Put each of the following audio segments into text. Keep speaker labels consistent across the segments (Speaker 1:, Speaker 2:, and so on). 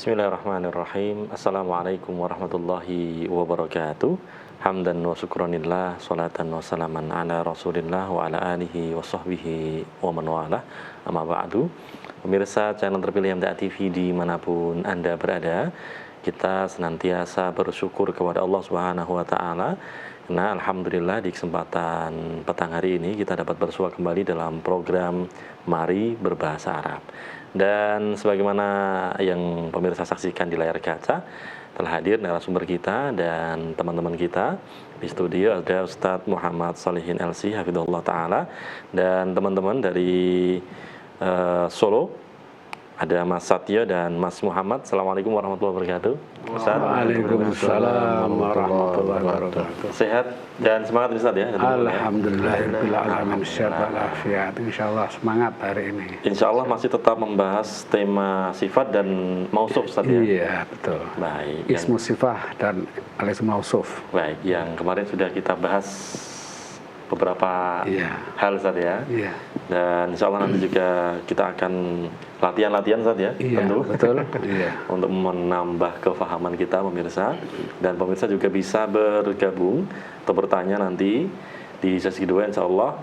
Speaker 1: Bismillahirrahmanirrahim. Assalamualaikum warahmatullahi wabarakatuh. Hamdan wa syukranillah, salatan wa salaman ala rasulillah wa ala alihi wa sahbihi wa man walah. Amma ba'du. Pemirsa channel terpilih MTA TV dimanapun Anda berada, kita senantiasa bersyukur kepada Allah Subhanahu wa Ta'ala. Nah, alhamdulillah di kesempatan petang hari ini kita dapat bersua kembali dalam program Mari Berbahasa Arab. Dan sebagaimana yang pemirsa saksikan di layar kaca, telah hadir narasumber kita dan teman-teman kita. Di studio ada Ustadz Muhammad Shalihin LC hafidhullah ta'ala, dan teman-teman dari Solo ada Mas Satya dan Mas Muhammad. Assalamualaikum warahmatullahi wabarakatuh.
Speaker 2: Waalaikumsalam warahmatullahi wabarakatuh.
Speaker 1: Sehat dan semangat Ustaz ya.
Speaker 2: Alhamdulillahirabbil alamin, sehat walafiat. Insyaallah semangat hari ini.
Speaker 1: Insyaallah masih tetap membahas tema sifat dan mausuf Ustaz ya.
Speaker 2: Iya, betul.
Speaker 1: Baik.
Speaker 2: Ismu sifah dan al-ismu mausuf.
Speaker 1: Baik, yang kemarin sudah kita bahas beberapa hal Ustaz ya.
Speaker 2: Iya.
Speaker 1: Dan insya Allah nanti juga kita akan latihan-latihan Ustaz ya, tentu.
Speaker 2: Betul. Iya.
Speaker 1: Untuk menambah kefahaman kita pemirsa, dan pemirsa juga bisa bergabung atau bertanya nanti di sesi kedua insya Allah,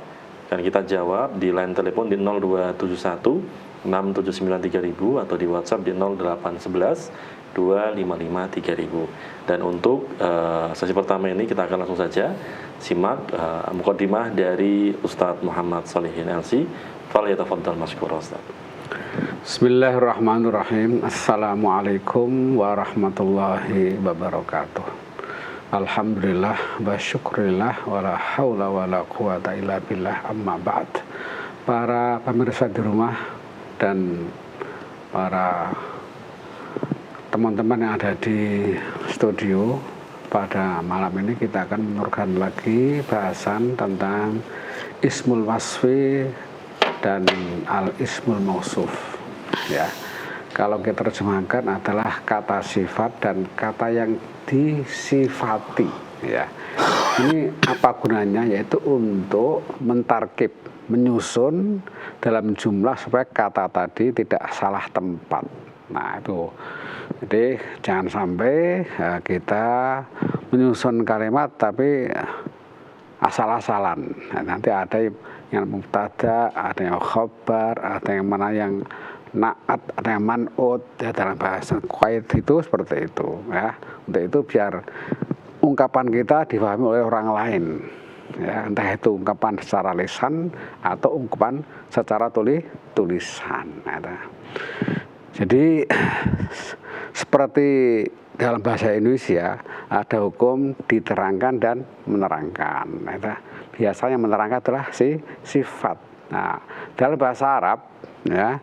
Speaker 1: dan kita jawab di line telepon di 0271 6793000 atau di WhatsApp di 0811 255 3000. Dan untuk sesi pertama ini kita akan langsung saja simak mukadimah dari Ustadz Muhammad Shalihin LC. Falyatafaddal masykuran Ustadz.
Speaker 2: Bismillahirrahmanirrahim. Assalamualaikum warahmatullahi wabarakatuh. Alhamdulillah wa syukrillah wa la hawla wa la quwata illa billah, amma ba'd. Para pemirsa di rumah dan para teman-teman yang ada di studio, pada malam ini kita akan meneruskan lagi bahasan tentang ismul wasfi dan al-ismul mausuf. Ya, kalau kita terjemahkan adalah kata sifat dan kata yang disifati. Ya, ini apa gunanya? Yaitu untuk mentarkib, menyusun dalam jumlah supaya kata tadi tidak salah tempat. Nah itu, jadi jangan sampai kita menyusun kalimat tapi asal-asalan. Nah, nanti ada yang mubtada, ada yang khabar, ada yang mana yang naat, ada yang man'ut, ya, dalam bahasa qaid itu seperti itu. Ya, untuk itu biar ungkapan kita difahami oleh orang lain. Ya, entah itu ungkapan secara lisan atau ungkapan secara tulisan. Nah, jadi seperti dalam bahasa Indonesia ada hukum diterangkan dan menerangkan. Nah, biasanya menerangkan adalah sifat. Nah, dalam bahasa Arab ya,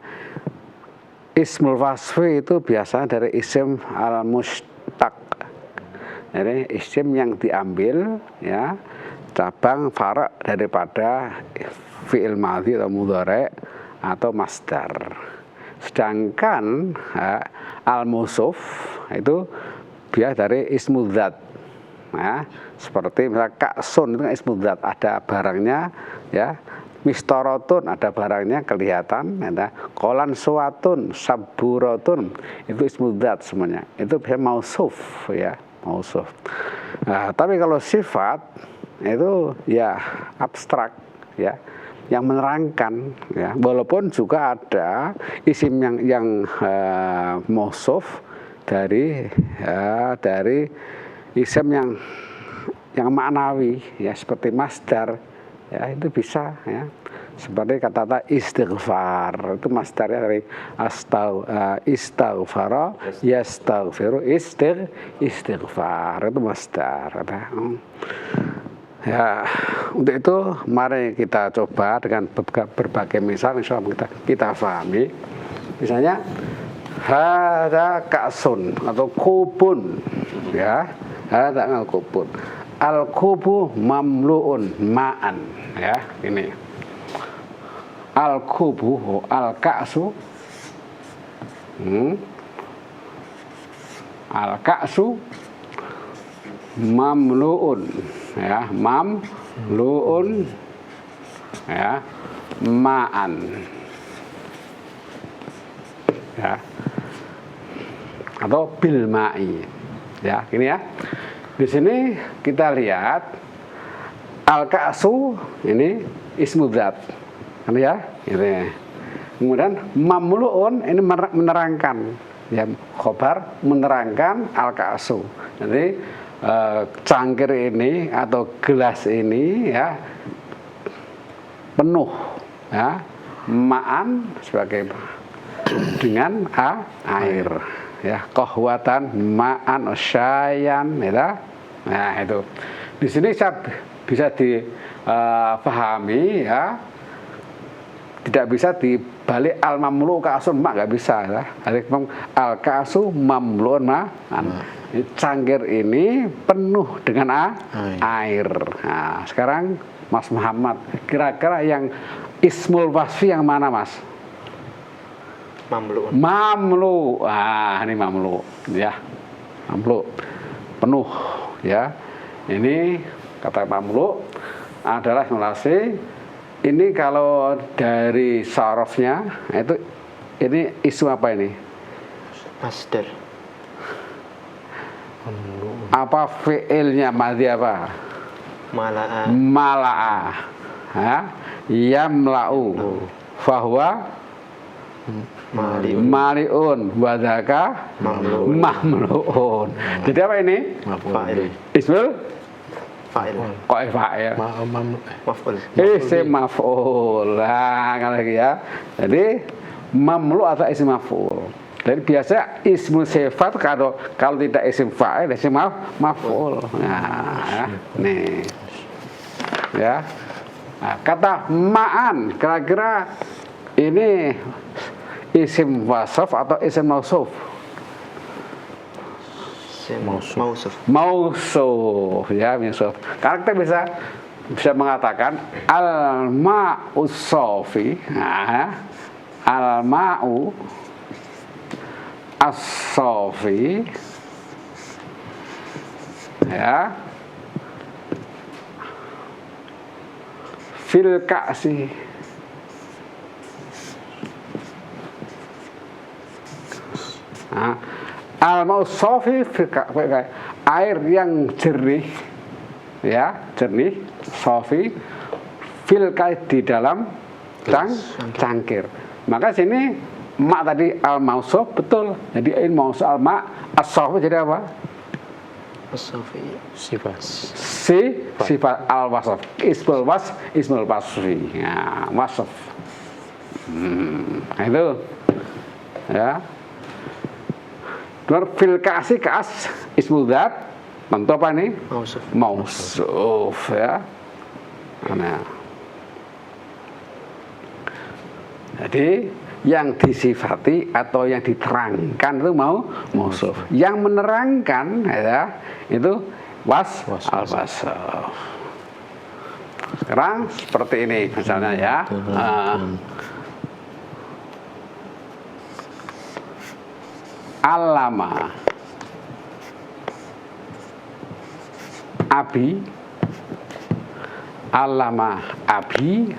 Speaker 2: ismul wasfi itu biasanya dari isim al-mustaq. Jadi isim yang diambil ya, cabang fara' daripada fi'il madhi atau mudhari' atau masdar. Sedangkan al-mausuf itu bias dari ismu dzat. Ya, seperti misalnya ka'sun itu kan ismu dzat, ada barangnya ya. Mistorotun ada barangnya kelihatan, ya. Qolan suwatun, saburatun itu ismu dzat semuanya. Itu biasanya mausuf ya, mausuf. Nah, tapi kalau sifat itu ya abstrak ya, yang menerangkan ya, walaupun juga ada isim yang mausuf dari isim yang maknawi ya, seperti masdar ya, itu bisa ya, seperti kata istighfar itu masdarnya dari istaghfara yastaghfiru istighfar itu masdar ya. Untuk itu mari kita coba dengan berbagai misal, insya Allah kita pahami. Misalnya hada ka'sun atau kubun ya, hada al-kubun, al-kubu mamluun ma'an ya, ini al-kubu al-ka'su al-ka'su mamluun ya, mamluun ya, ma'an ya. atau bil ma'i. Ya, gini ya. Di sini kita lihat al-ka'su ini ismu dzat. Kan ya? Gitu ya. Kemudian mamlu'un ini menerangkan, ya, khobar menerangkan al-ka'su. Jadi cangkir ini atau gelas ini ya penuh, ya, ma'an sebagai dengan air, ya, qahwatan ma'an syayan, ya. Nah itu di sini bisa dipahami, ya, tidak bisa dibalik al mamlu ka'sun ma, nggak bisa, ya. Al ka'su mamluun ma'an. Cangkir ini penuh dengan air. Nah, sekarang Mas Muhammad, kira-kira yang ismul wasfi yang mana, Mas?
Speaker 3: Mamlu.
Speaker 2: Mamlu. Ah, ini mamlu, ya. Mamlu. Penuh, ya. Ini kata mamlu adalah simulasi. Ini kalau dari sarafnya itu ini isu apa ini?
Speaker 3: Masdar.
Speaker 2: Apa fi'ilnya madhi apa?
Speaker 3: Mala'a.
Speaker 2: Mala'a. Ha? Yamla'u. Fahuwa mali'un wadaka mamlu'un. Jadi apa ini?
Speaker 3: Fa'il.
Speaker 2: Ismul
Speaker 3: Fa'il.
Speaker 2: kok fa'il.
Speaker 3: Maf'ul.
Speaker 2: Isim maf'ul. Nah, kalau ya. Jadi mamlu atau isim maf'ul. Jadi biasa ismu sifat kalau tidak isim fa'il isim maf'ul. Nah, nih. Ya. Nah, kata ma'an kira-kira ini isim wasaf atau isim mausuf?
Speaker 3: Mausuf.
Speaker 2: Mausuf, ya, mausuf. Karena kita bisa mengatakan al ma'us sofi, nah, al ma'u as-sofi, ya, fil ka'si, nah, al-ma'us sofi fil ka'si, air yang jernih, ya, jernih, sofi, fil ka'si, di dalam cangkir. Maka sini ma tadi al-mausuf betul. Jadi ini mausuf al-ma, as-sofi jadi apa?
Speaker 3: As-sofi.
Speaker 2: Sifat al-wasaf. Ismul wasfi. Ya, wasaf. Nah itu. Ya. Fil ka'si, ka'as ismul dzat. Tentu apa nih?
Speaker 3: Mausuf.
Speaker 2: Mausuf, ya. Nah. Jadi yang disifati atau yang diterangkan itu mausuf. Yang menerangkan, ya, itu al-wasaf. Sekarang seperti ini misalnya, ya. Allama abi, allama abi,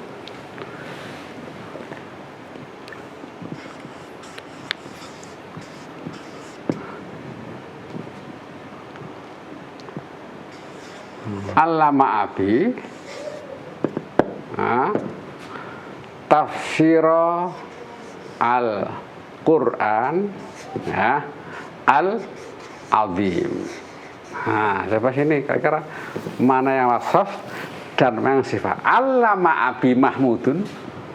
Speaker 2: allama abi, tafsira al-Quran, ya, al-azim. Nah, coba sini kira-kira mana yang wasaf dan mana yang sifat. Allama abi Mahmudun,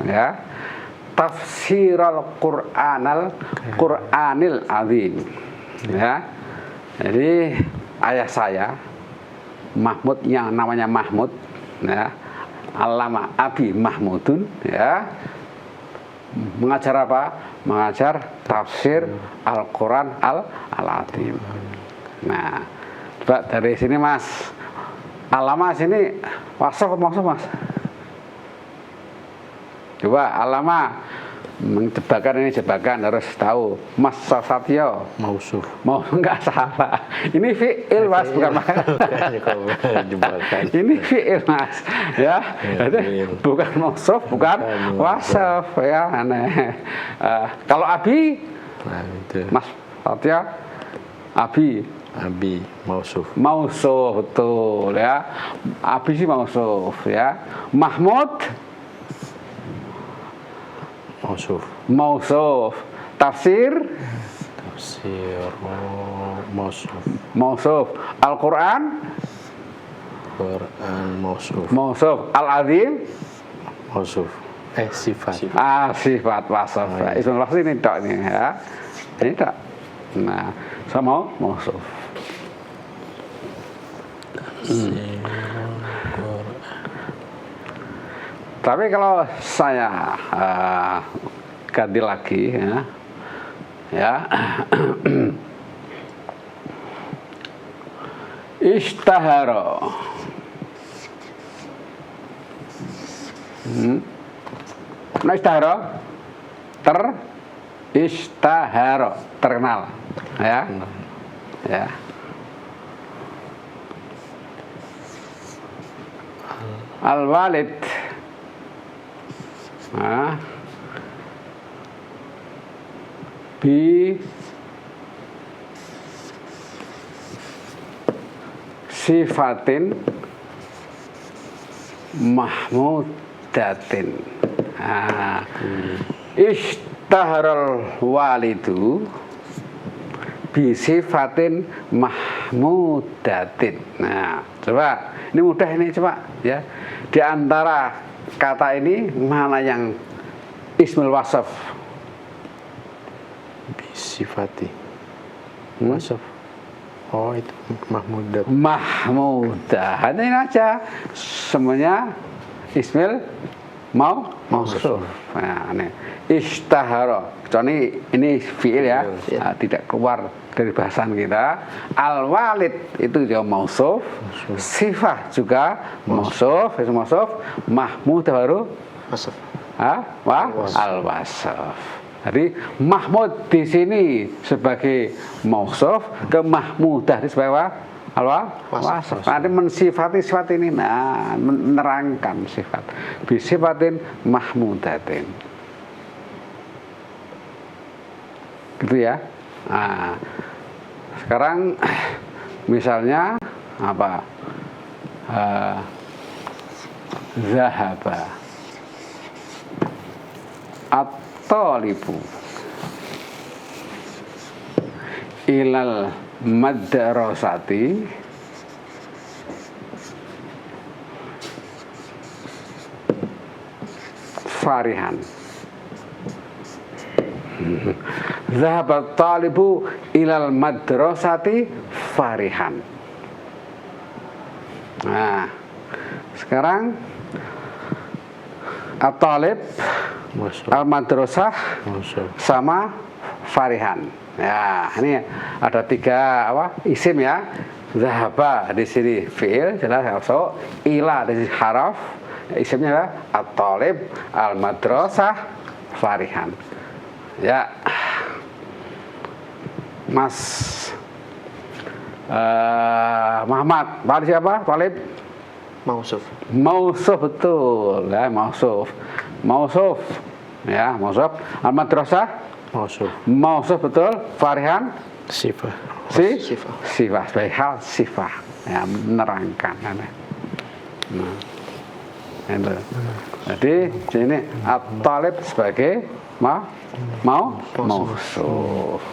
Speaker 2: ya, tafsiral Qur'anil azim, ya. Jadi ayah saya Mahmud, yang namanya Mahmud, ya, allama abi Mahmudun, ya, mengajar apa? Mengajar tafsir Al-Quran Al-Azim. Nah, coba dari sini, Mas. Allama sini wasaf apa mausuf, Mas? Coba allama, jebakan ini jebakan, harus tahu. Mas Satyo
Speaker 1: Mausuf.
Speaker 2: mau nggak salah. Ini fi'il, Mas, bukan Mas. Ini fi'il, Mas, ya. Bukan mausuf, bukan wasaf, ya, aneh. Kalau abi, Mas Satyo Abi.
Speaker 1: Abi mausuf.
Speaker 2: Mausuf, betul ya. Abi sih mausuf ya. Mahmud
Speaker 1: Mausuf.
Speaker 2: mausuf. Tafsir
Speaker 1: Tafsir mausuf.
Speaker 2: mausuf. Al-Qur'an
Speaker 1: Quran mausuf.
Speaker 2: mausuf. Al-Azim
Speaker 1: Mausuf. Sifat.
Speaker 2: sifat wasaf. Ismul wasf ini tok nih ya. Ini tok. Nah, sama mausuf. Tapi kalau saya ganti lagi ya, ishtahara. Nah, ishtahara terkenal ya. Ya. Al-walid bi sifatin mahmudatin. Ishtaharal walidu bi sifatin mahmudatin. Nah, coba ini mudah ini, coba ya. Di antara kata ini mana yang ismul wasaf?
Speaker 1: Bisifati. Wasaf. Oh, itu mahmudah.
Speaker 2: Mahmudah. Hanya ini aja. Semuanya ismil mausuf. Nah, ini ishtahara. Kecuali ini fi'il ya. Nah, tidak keluar dari bahasan kita. Al-walid itu juga mausuf. Sifah juga mausuf. Itu mausuf. Mahmud baru
Speaker 3: wasaf.
Speaker 2: Al-wasaf. Jadi Mahmud di sini sebagai mausuf, ke Mahmudah di sebagai al-wasaf. Nanti mensifati sifat ini, nah, menerangkan sifat. Bisifatin mahmudatin. Gitu ya. Nah, sekarang misalnya apa? Zahaba at-talibu ilal madrasati farihan. Zahabat talibu ilal madrasati farihan. Nah, sekarang at-talib, al-madrasah sama farihan. Ya, ini ada tiga isim ya. Zahaba di sini fi'il jelas also, ila di sini haraf, isimnya adalah at-talib, al-madrasah, farihan. Ya, Mas Muhammad, Talib siapa? Talib?
Speaker 3: Mausuf.
Speaker 2: Mausuf, betul ya, mausuf. Mausuf ya, mausuf. Al-madrasah?
Speaker 1: Mausuf.
Speaker 2: Mausuf, betul. Farihan?
Speaker 1: Sifah.
Speaker 2: Sifah sebagai hal sifah ya, menerangkan. Nah, itu. Jadi sini at-talib sebagai mausuf.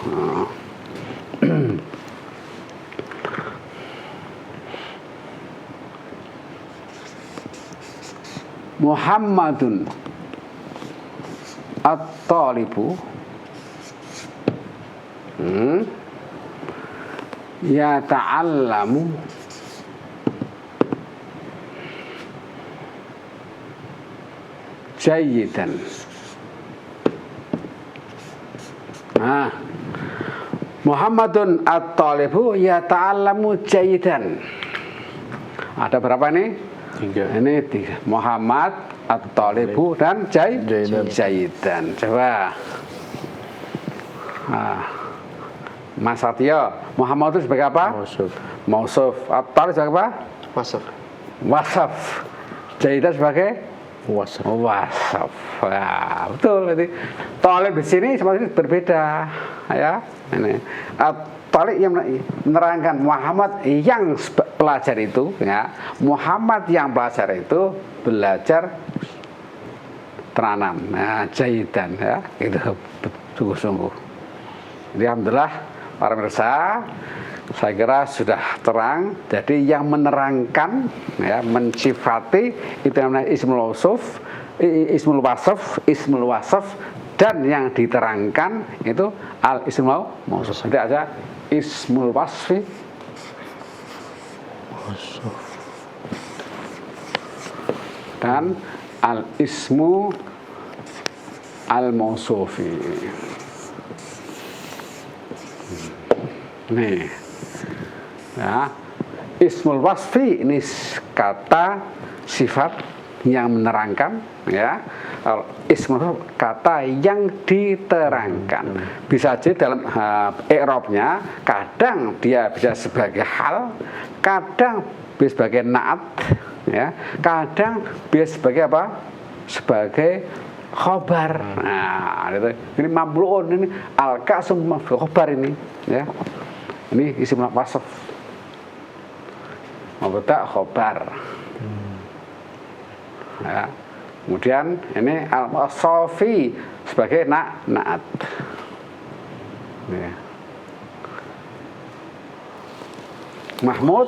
Speaker 2: Muhammadun at-talibu yata'allamu jayyidan. Muhammadun at-talibu yata'allamu jayyidan. Ada berapa nih?
Speaker 1: Tiga.
Speaker 2: Ini tiga. Muhammad at-talibu dan jayyidan. Coba. Mas Satyo, Muhammad itu sebagai apa?
Speaker 1: Mausuf.
Speaker 2: Mausuf. At-talib sebagai apa?
Speaker 3: Wasaf.
Speaker 2: Wasaf. Jayyidan sebagai
Speaker 1: Wasaf.
Speaker 2: wasaf. Ya, betul. Jadi talib di sini sama ini berbeda, ya. Ini Thalik yang menerangkan Muhammad yang pelajar itu, ya, Muhammad yang pelajar itu belajar teranam, nah, jahitan, ya, itu sungguh-sungguh. Jadi alhamdulillah para pemirsa, saya kira sudah terang. Jadi yang menerangkan, ya, mensifati itu namanya ismul wasf, ismul wasf, dan yang diterangkan itu al ismul mausuf. Jadi ada ismul wasfi, dan al ismu al mausufi. Nih, ya, ismul wasfi ini kata sifat yang menerangkan, ya. Ismul kata yang diterangkan. Bisa aja dalam i'rabnya kadang dia bisa sebagai hal, kadang bisa sebagai naat, ya, kadang bisa sebagai apa? Sebagai khobar. Nah, ini mamluun, ini al-kasum khobar ini, ya. Ini isim wasf. Mubtada khobar. Ya. Kemudian ini al-mausufi sebagai naat. Ya. Mahmud,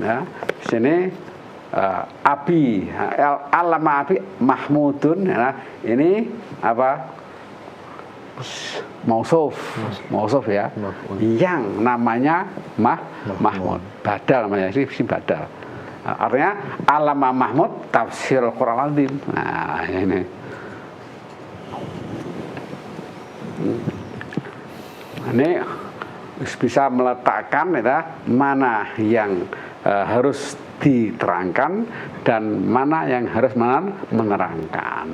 Speaker 2: ya, di sini abi, alama abi mahmudun, ya, ini apa? Mausuf, ya, yang namanya Mahmud. Badal namanya, ini badal. Artinya alama Mahmud tafsir Al-Quran Azim. Nah, ini. Ini bisa meletakkan, ya, mana yang harus diterangkan dan mana yang harus menerangkan.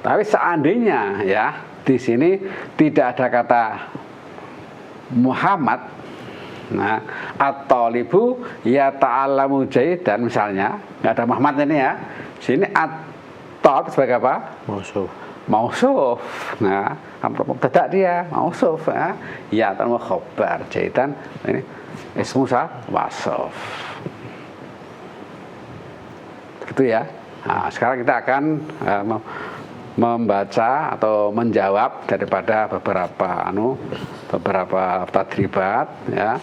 Speaker 2: Tapi seandainya, ya, di sini tidak ada kata Muhammad, nah, at-thalibu ya ta'allamu jahidan misalnya, nggak ada Muhammad ini, ya. Sini at-talib sebagai apa? Mausuf. Nah, tidak dia mausuf, ya ta'allamu khobar jahidan, ini ismu wasf. Gitu, ya. Nah, sekarang kita akan membaca atau menjawab daripada beberapa tadribat, ya.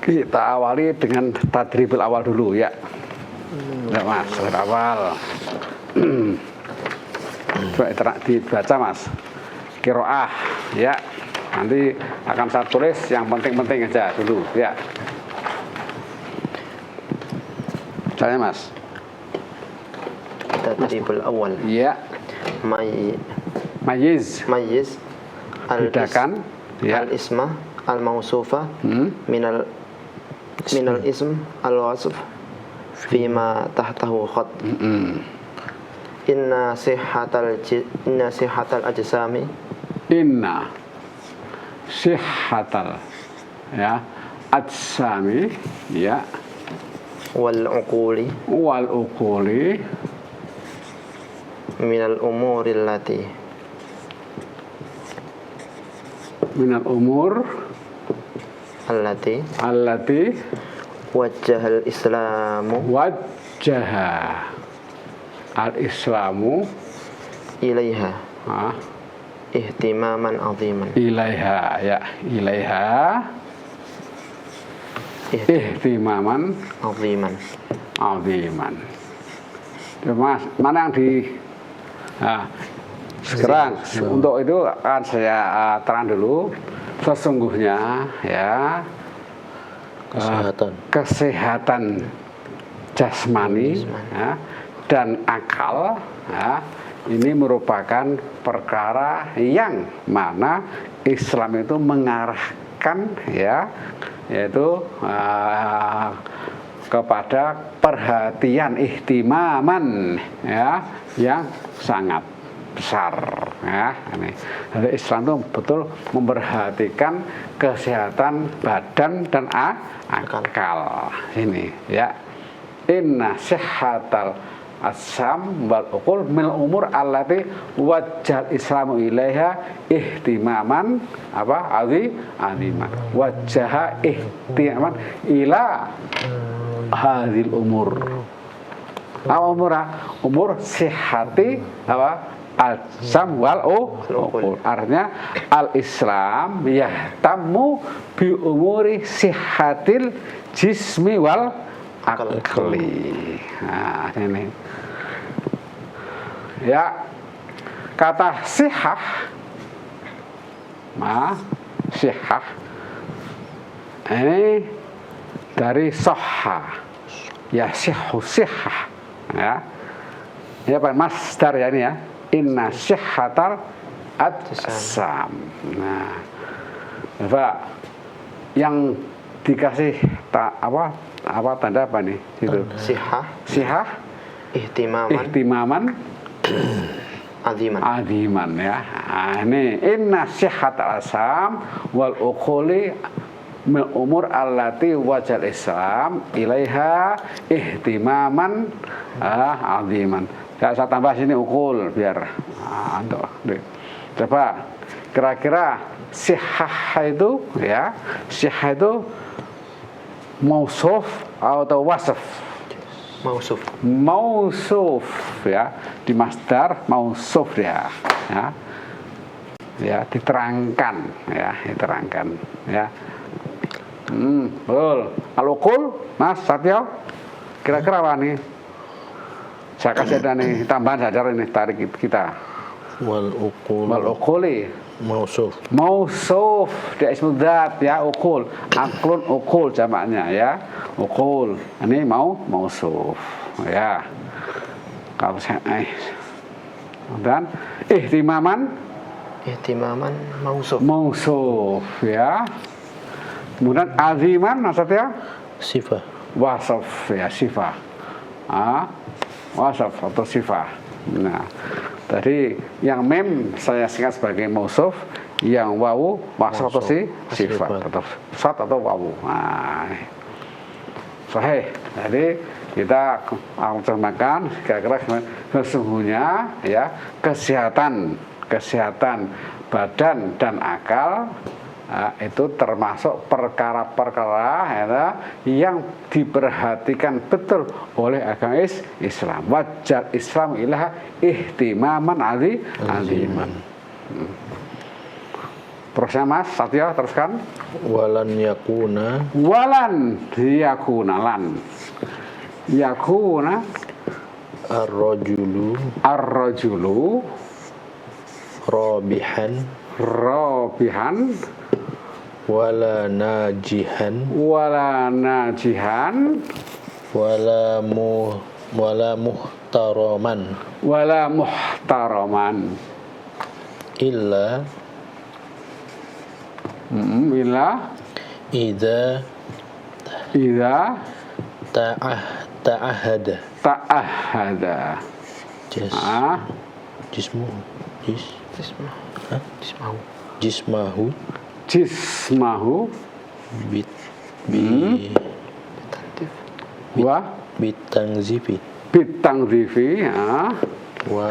Speaker 2: Kita awali dengan tadribul awal dulu, ya. Ya, Mas, awal. Coba dibaca, Mas. Qiraah, ya. Nanti akan saya tulis yang penting-penting aja dulu, ya. Misalnya, Mas.
Speaker 3: Tadribul awal.
Speaker 2: Iya. Mayyiz bedakan, ya,
Speaker 3: al isma al mausufa minal ism al wasf fima tahtahu khat. Inna sihhatal ajsami, ya, ajsami, ya, wal uquli minal umur allati wajjahal islamu ilaiha ihtimaman aziman. Ilaiha ihtimaman aziman. Mas, mana yang di sekarang untuk itu akan saya terang dulu. Sesungguhnya, ya, kesehatan jasmani, ya, dan akal, ya, ini merupakan perkara yang mana Islam itu mengarahkan, ya, yaitu kepada perhatian ihtimaman, ya, yang sangat besar, ya. Jadi Islam itu betul memperhatikan kesehatan badan dan akal. Ini, ya. Inna sihhatal
Speaker 2: asam wal uqul mil umur allati wajjal islamu ilaiha ihtimaman aziman wajjaha ihtimaman ila hadhil umur umur sihhati al-sam wal uqul. Artinya al-Islam yahtammu bi umuri sihhatil jismi wal akli. Nah, ini. Ya, kata sihah ini dari soha, ya sihhu sihah, ya. Ini apa? Masdar ya ini ya. Inna sihhatal adsam. Nah, Pak, yang dikasih apa tanda apa nih? Itu. Sihah. Ihtimaman. Aziman ya. Nah, ini inna sihhatal adsam wal uquli min umur allati wajal Islam ilaiha ihtimaman aziman. Saya tambah sini ukul biar coba kira-kira sihah itu ya, sihah itu mausuf atau wasf? Mausuf ya, di masdar mausuf ya diterangkan ya. Betul. Al-uqul Mas Satyo kira-kira apa nih? Saya kasih ada nih tambahan saja ini tarik kita. Wal uquli mausuf dia ismu dzat ya, uqul aklun uqul jamaknya ya, uqul ini mausuf ya. Kalau saya dan ihtimaman mausuf ya. Kemudian aziman maksudnya
Speaker 4: sifah
Speaker 2: wasaf ya, sifah wasaf atau sifah. Nah, tadi yang mem saya singkat sebagai mausuf, yang wawu wasaf atau sifat atau sat atau wawu. Nah, sahih. Jadi kita terjemahkan kira-kira sesungguhnya ya kesehatan badan dan akal itu termasuk perkara-perkara yang diperhatikan betul oleh agama Islam. Wajjal Islam ilaha ihtimaman aziman. Terusnya Mas Satya teruskan.
Speaker 4: Walan yakuna ar-rajulu rabihan wala najihan wala muhtaraman illa idza ta'ahada jismahu bitangzifi wa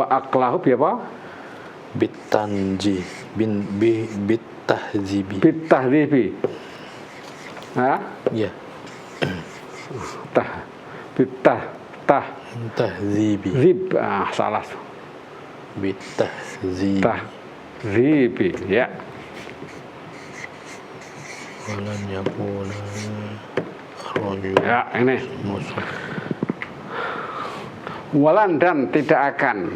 Speaker 4: aqlahu apa? Bitahdzibi. Ya. Tahdzibi. Salah. Tahdzibi, ya. Walan yakuna ya, ini. Walan dan tidak akan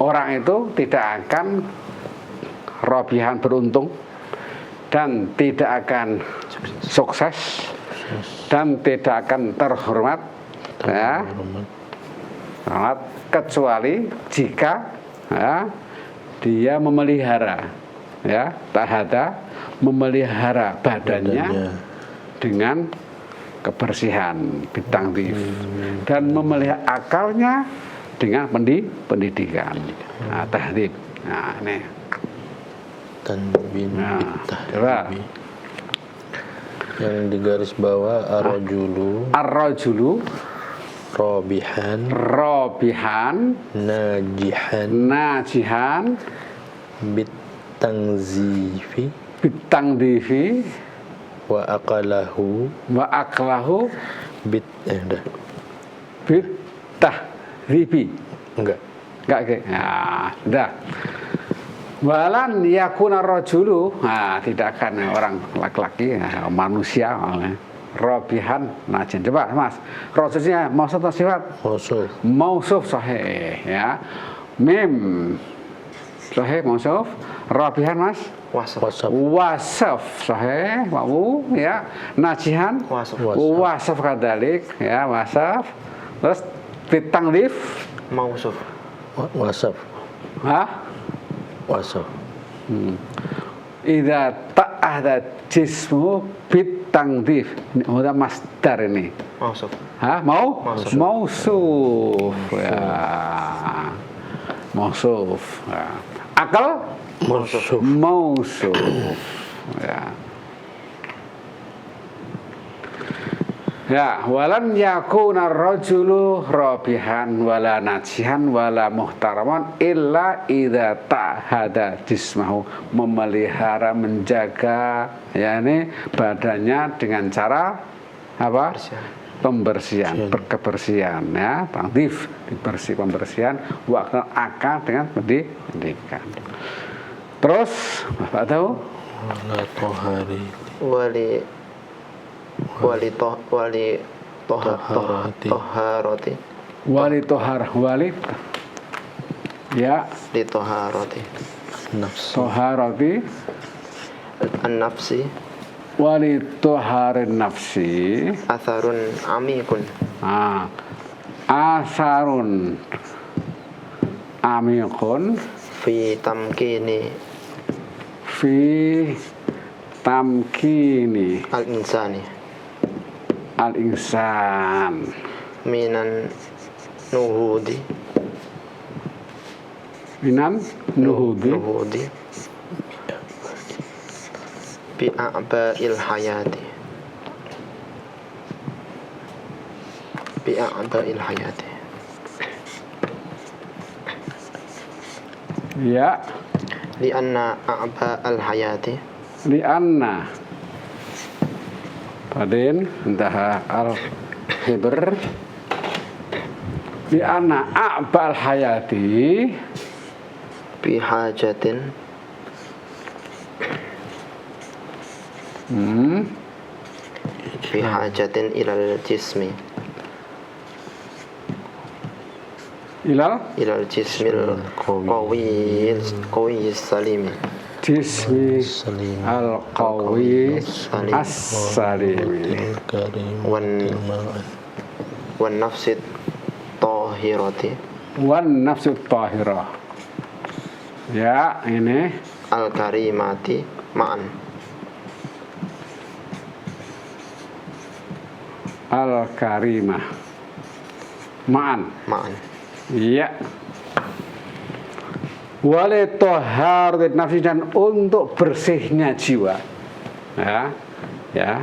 Speaker 4: orang itu tidak akan robihan beruntung dan tidak akan sukses dan tidak akan terhormat ya, kecuali jika ya, dia memelihara ya, memelihara badannya dengan kebersihan bitangtif dan memelihara akalnya dengan pendidikan. Tahdib. Nah, ini
Speaker 1: Tanwin
Speaker 2: Nah,
Speaker 1: bitahribi. Yang digaris bawah ar-rajulu
Speaker 2: ar-rajulu
Speaker 1: rabihan
Speaker 2: rabihan najihan
Speaker 1: bitangzifi
Speaker 2: bitangdifi
Speaker 1: wa aqalahu udah
Speaker 2: bitahribi.
Speaker 1: enggak
Speaker 2: Oke. Nah, sudah. Walan yakuna rajulu, tidak akan orang laki-laki, manusia, rabihan najin. Coba Mas, rajulnya mausuf atau sifat?
Speaker 1: mausuf
Speaker 2: Mausuf sahih ya. Mim sahih mausuf. Rabihan Mas?
Speaker 1: wasaf
Speaker 2: Wasaf sahih, wawu ya. Najihan? Wasaf kadalik ya, wasaf. Terus bitangdif?
Speaker 5: Mausuf.
Speaker 1: wasaf
Speaker 2: Hah?
Speaker 1: wasaf
Speaker 2: Idza ta'ahda jismu bitangdif. Ini udah masdar ini.
Speaker 5: Mausuf.
Speaker 2: Hah?
Speaker 5: Mausuf.
Speaker 2: Mausuf ya. Mausuf ya. Akal mausuf ya. Ya, walan yakuna rajulu rabihan wala najihan wala muhtaraman illa idza ta'hada jismahu, memelihara menjaga yakni badannya dengan cara apa? Pembersihan, kebersihan ya, tangdif, pembersihan, waktu akal dengan pendidikan. Terus Bapak tahu?
Speaker 1: wala tohari
Speaker 5: Toharoti.
Speaker 2: Wali tohar wali ya
Speaker 5: Li toharoti.
Speaker 1: nafsi
Speaker 2: toharati
Speaker 5: An-nafsi.
Speaker 2: wali toharin nafsi
Speaker 5: Atharun amikun.
Speaker 2: asarun amikun
Speaker 5: Fi tamkini
Speaker 2: fi tamkini
Speaker 5: al-insani.
Speaker 2: al-insan
Speaker 5: Minan nuhudi.
Speaker 2: minan nuhudi Bi a'ba'il hayati. ya
Speaker 5: Li anna a'ba'al hayati.
Speaker 2: li anna Padin intaha al-hibr li anna a'bal hayati
Speaker 5: Bi hajatin. Bi hajatin ilal jismi. Ilal jismil qawiyis salimi.
Speaker 2: jismi al-qawi as-salimi
Speaker 5: Wan nafsit tahirati.
Speaker 2: wan nafsu tahirah ya ini
Speaker 5: Al-karimati ma'an.
Speaker 2: al-karimah ma'an ya wali tohar nafsi, dan untuk bersihnya jiwa ya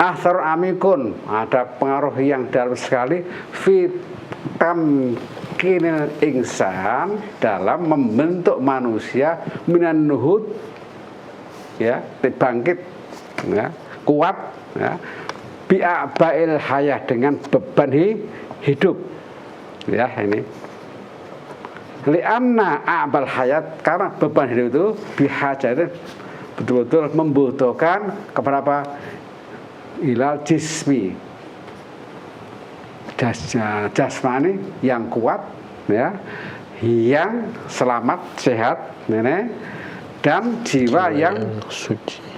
Speaker 2: athar amikun, ada pengaruh yang dalam sekali fitam kinil insan, dalam membentuk manusia minan nuhud ya, bangkit ya, kuat ya, bi'abail hayah, dengan beban hidup ya. Ini li'anna a'bal hayat, karena beban hidup itu bihajatin, betul-betul membutuhkan kepada apa? Ilal jismi, jasmani yang kuat ya, yang selamat sehat nenek, dan jiwa yang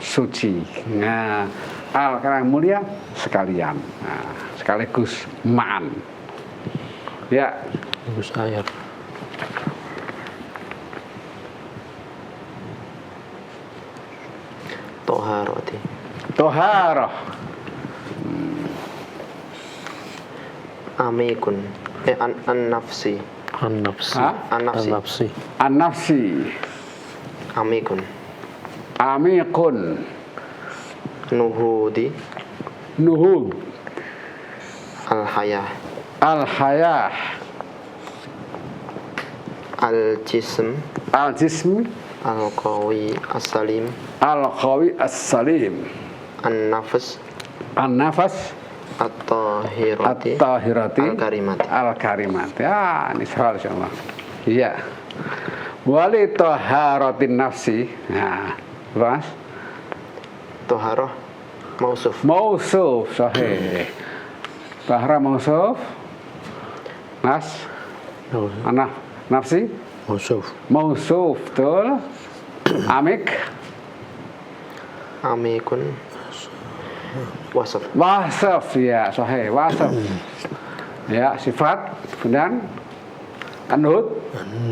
Speaker 2: suci. Nah, al-karam mulia sekalian, sekaligus ma'an ya.
Speaker 1: Gus air
Speaker 5: Toharoti.
Speaker 2: Toharah
Speaker 5: Amikun. An-nafsi.
Speaker 1: an-nafsi
Speaker 5: An-nafsi.
Speaker 2: an-nafsi
Speaker 5: amikun.
Speaker 4: Amikun.
Speaker 5: Nuhudi.
Speaker 4: Nuhud.
Speaker 5: Al-hayah.
Speaker 4: Al-hayah.
Speaker 5: Al-jism.
Speaker 4: Al-jism.
Speaker 5: Al-qawi. As-salim.
Speaker 4: Al-qawi as-salim.
Speaker 5: An-nafs.
Speaker 4: An-nafas.
Speaker 5: At-tahirati.
Speaker 4: At-tahirati.
Speaker 5: Al-karimati.
Speaker 4: Al-karimati. Ah, ini soal insyaallah. Iya. Wali taharatin nafsi. Nah, Mas.
Speaker 5: Toharoh. Mausuf.
Speaker 4: Mausuf sahih. Tahara mausuf. Mas. Anak nafsi.
Speaker 1: Mausuf.
Speaker 4: Mausuf, betul. Amik.
Speaker 5: Amikun. Wasaf.
Speaker 4: Wasaf, ya sahih. Wasaf. Ya, sifat. Kemudian An-Nuhud.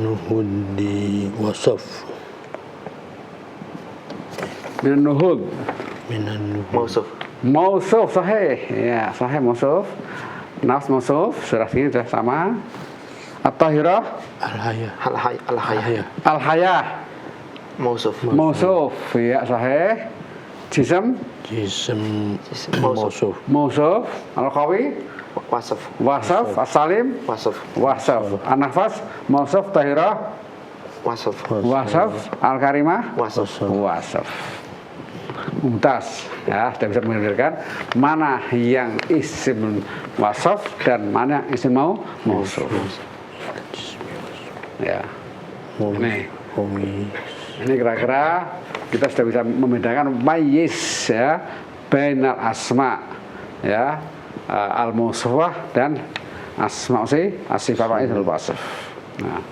Speaker 1: Nuhudi wasaf.
Speaker 4: Minan Nuhud.
Speaker 1: Minan
Speaker 5: Mausuf.
Speaker 4: Mausuf, sahih. Ya, sahih mausuf. Nafs mausuf, sudah sini sudah sama. At-tahirah.
Speaker 1: al-hayah.
Speaker 5: Al-hayah.
Speaker 4: Al-hayah.
Speaker 5: Mausuf.
Speaker 4: Mausuf, ya sahih. Jism.
Speaker 1: Jism
Speaker 5: Mausuf.
Speaker 1: mausuf.
Speaker 4: Mausuf. Al-qawi.
Speaker 5: Wasaf.
Speaker 4: Wasaf. As-salim.
Speaker 5: Wasaf.
Speaker 4: Wasaf. An-nafas. Mausuf. Tahirah.
Speaker 5: Wasaf.
Speaker 4: Wasaf. Al-karimah.
Speaker 5: Wasaf.
Speaker 4: Wasaf. Mumtaz, ya sudah bisa membedakan mana yang isim wasaf dan mana yang isim mausuf. Ya, ini kira-kira kita sudah bisa membedakan mayyiz ya bainal asma ya al mausufah dan asma as-sifat al wasaf. Nah,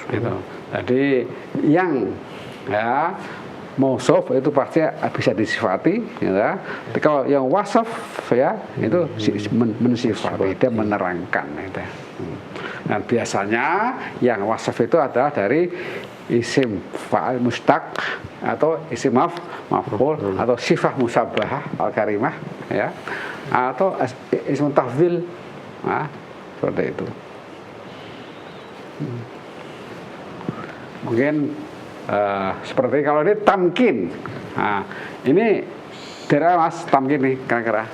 Speaker 4: itu. Jadi yang ya mausuf itu pasti bisa disifati ya. Kalau yang wasaf ya itu mensifati, dia menerangkan gitu. Dan biasanya yang wasaf itu adalah dari isim fa'il mustaq atau isim maf'ul atau sifah musabbahah al-karimah ya atau isim tafdhil. Nah, seperti itu. Mungkin seperti kalau ini tamkin. Nah, ini dari Mas tamkin nih kira-kira.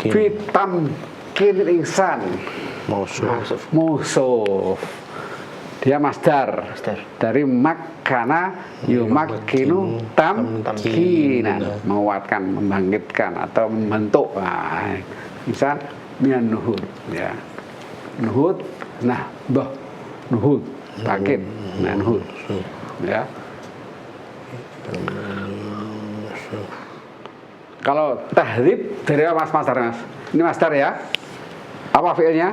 Speaker 1: Fi
Speaker 4: tamkin insan.
Speaker 1: mausuf.
Speaker 4: Mausuf. Dia masdar. Dari makkana yumakkinu tamkinan, menguatkan, membangkitkan atau membentuk. Nah, misal minan nuhud ya. Nuhud, nah, nuhud, bangkit. Nuhud. Ya. Kalau tahdhib dari Mas Masdar, Mas. Ini Masdar ya. Apa fi'ilnya?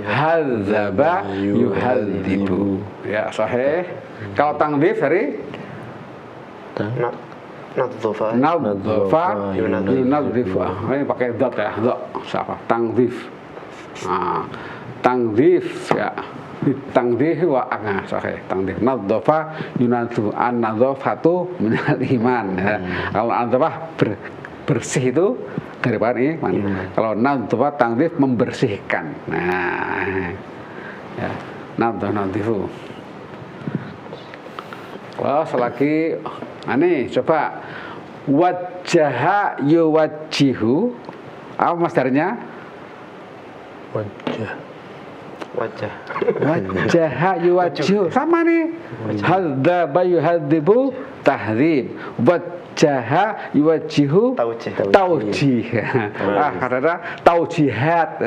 Speaker 4: Hadzaba yuhadzibu. Ya, sahih. Kalau tangdhif dari
Speaker 5: Nadzofa.
Speaker 4: Yunadzifu. Ini pakai dot ya. Dot. Siapa? Tangdhif. Nah, tangdhif ya. Tangdhif wa anga sahih. Tangdhif. Nadzofa yunadzu an-nadzofatu minal iman. Ya. Kalau nadzofah bersih itu daripada iman. Kalau nadzofah tangdhif membersihkan. Nah, ya. Nadzifu. Kalau selagi ini coba wajjaha yuwajjihu. Apa masdarnya? Wajjaha yuwajjihu. Sama nih. Hadzaba yuhadzibu tahdhib. Wajjaha yuwajjihu taujih. Karena taujihat.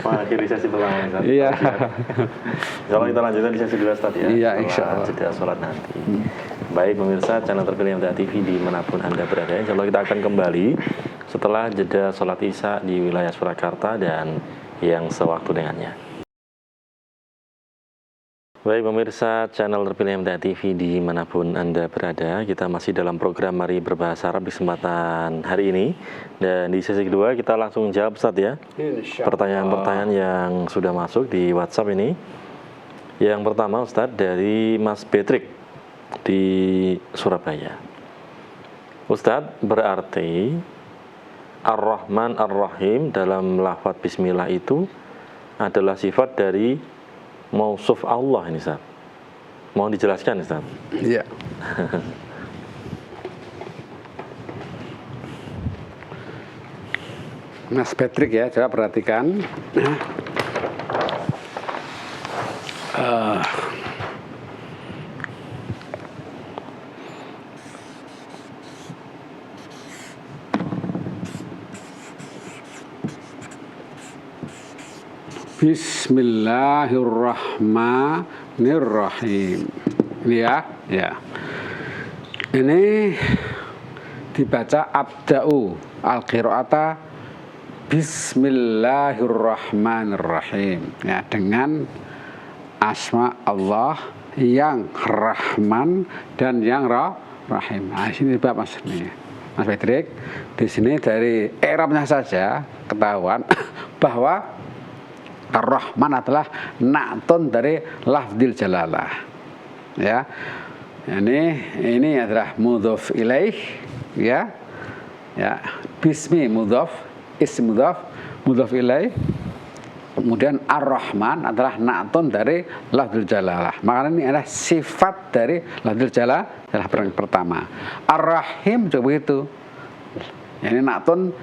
Speaker 1: Akhiri sesi pertama.
Speaker 4: Iya.
Speaker 1: Kalau kita lanjutkan di sesi 2 Ustaz ya.
Speaker 4: Iya, insyaallah.
Speaker 1: Jeda sholat nanti. Baik pemirsa channel terpilih MTA TV dimanapun Anda berada, insyaallah kita akan kembali setelah jeda sholat isya di wilayah Surakarta dan yang sewaktu dengannya. Baik pemirsa channel terpilih MTA TV dimanapun Anda berada, kita masih dalam program Mari Berbahasa Arab di kesempatan hari ini. Dan di sesi kedua kita langsung jawab Ustaz ya pertanyaan-pertanyaan yang sudah masuk di WhatsApp ini. Yang pertama Ustaz dari Mas Patrick di Surabaya. Ustadz, berarti Ar-Rahman Ar-Rahim dalam lafaz bismillah itu adalah sifat dari mausuf Allah ini Ustaz. Mohon dijelaskan Ustaz.
Speaker 2: Iya. Mas Patrick ya, coba perhatikan. Bismillahirrahmanirrahim. Ini ya. Ini dibaca abda'u al-qira'ata Bismillahirrahmanirrahim. Ya, dengan asma Allah yang Rahman dan yang Rahim. Nah, sini Pak Mas nih. Mas Patrick, di sini dari i'rabnya saja ketahuan bahwa Ar-Rahman adalah na'tun dari lafdzil jalalah. Ya. Ini adalah mudhaf ilaih, ya. Ya, bismi mudhaf, ism mudhaf ilaih. Kemudian Ar-Rahman adalah na'tun dari lafdzil jalalah. Maka ini adalah sifat dari lafdzil jalalah yang pertama. Ar-Rahim juga begitu. Ini na'tun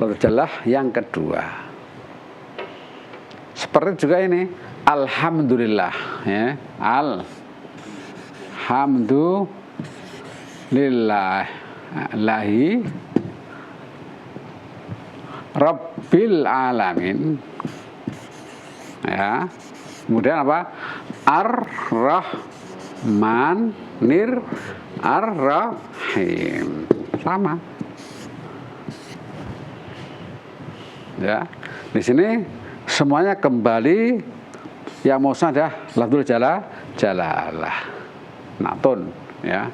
Speaker 2: lafdzil jalalah yang kedua. Seperti juga ini alhamdulillah ya. Alhamdulillahi rabbil alamin. Ya. Kemudian apa? Ar-Rahmanir Ar-Rahim. Sama. Ya. Di sini semuanya kembali yang maksudnya adalah lafdzul jalalah. Na'tun ya.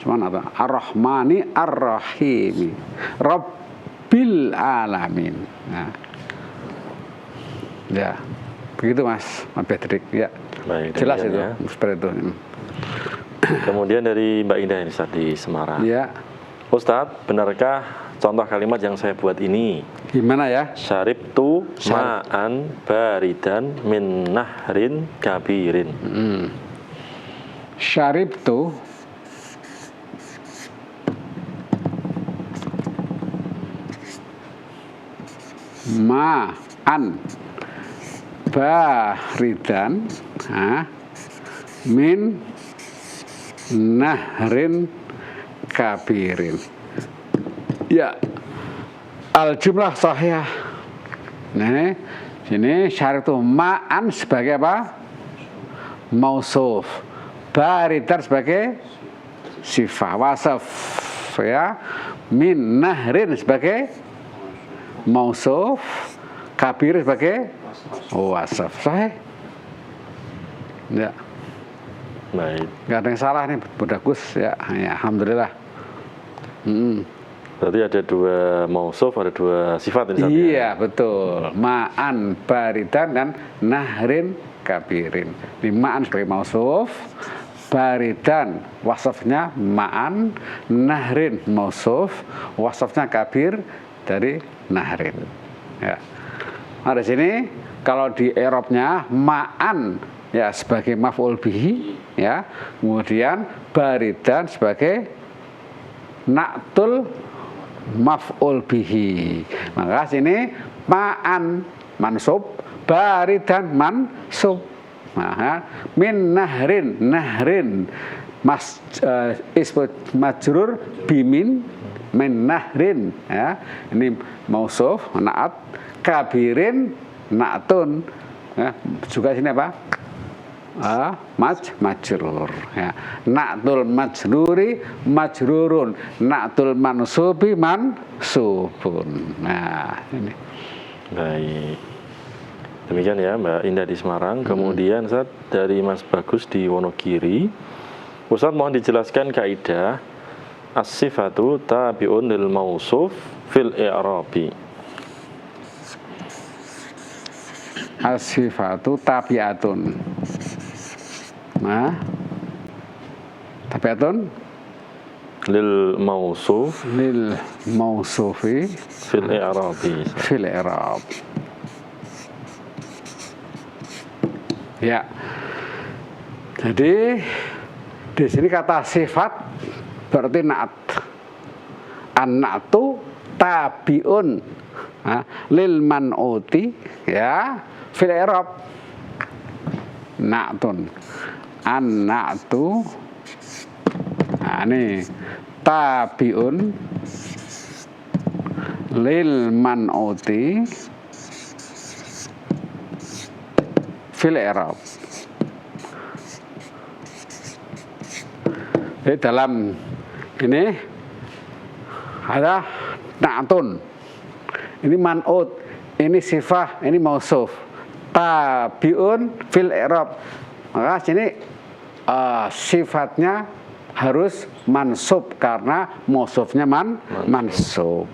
Speaker 2: Cuma apa? Ar-Rahmani Ar-Rahimi. Rabbil alamin. Nah. Ya. Begitu Mas Patrick ya.
Speaker 1: Baik,
Speaker 2: jelas itu
Speaker 1: ya.
Speaker 2: seperti itu.
Speaker 1: Kemudian dari Mbak Indah ini Ustaz di Semarang.
Speaker 2: Ya.
Speaker 1: Ustadz, benarkah contoh kalimat yang saya buat ini?
Speaker 2: Gimana ya?
Speaker 1: Syaribtu ma'an baridan min nahrin kabirin.
Speaker 2: Syaribtu ma'an baridan min nahrin kabirin. Ya, al jumlah sahih. Nah, sini syarif itu ma'an sebagai apa? Mausuf. Baridan sebagai sifat wasaf ya. Min nahrin sebagai mausuf, kabir sebagai wasaf. Sahih. Ya.
Speaker 1: Baik.
Speaker 2: Gak ada yang salah nih, bagus ya. Ya, alhamdulillah.
Speaker 1: Berarti ada dua mausuf, ada dua sifat ini.
Speaker 2: Iya, betul. Ma'an baridan dan nahrin kabirin. Di ma'an sebagai mausuf, baridan wasafnya ma'an, nahrin mausuf, wasafnya kabir dari nahrin. Ya. Nah, di sini kalau di i'rabnya ma'an ya sebagai maf'ul bihi ya, kemudian baridan sebagai na'tul maf'ul bihi. Maka sini ma'an mansub, baridan mansub. Nah, min nahrin ismu majrur bimin min nahrin ya. Ini mausuf na'at, kabirin na'tun ya. Juga sini apa? Majrur ya. Na'tul majruri majrurun, na'tul mansubi mansubun. Nah, ini.
Speaker 1: Baik. Demikian ya Mbak Indah di Semarang. Kemudian Ustaz dari Mas Bagus di Wonogiri. Ustaz mohon dijelaskan kaidah as-sifatu tabi'un lil mausuf fil i'rabi.
Speaker 2: As-sifatu tabi'atun. Nah, tabi'atun
Speaker 1: lil mausuf
Speaker 2: mausufi
Speaker 1: fil i'rabi.
Speaker 2: fil i'rab. Ya. Jadi di sini kata sifat berarti na'at. An-na'tu tabiun lil man'uti ya fil i'rab. Na'tun. An-na'tu ini tabiun lil man'uti fil i'rab. Jadi dalam ini ada na'tun, ini man'ut, ini sifah, ini mausuf, tabiun fil i'rab. Maka sini sifatnya harus mansub karena mausufnya mansub.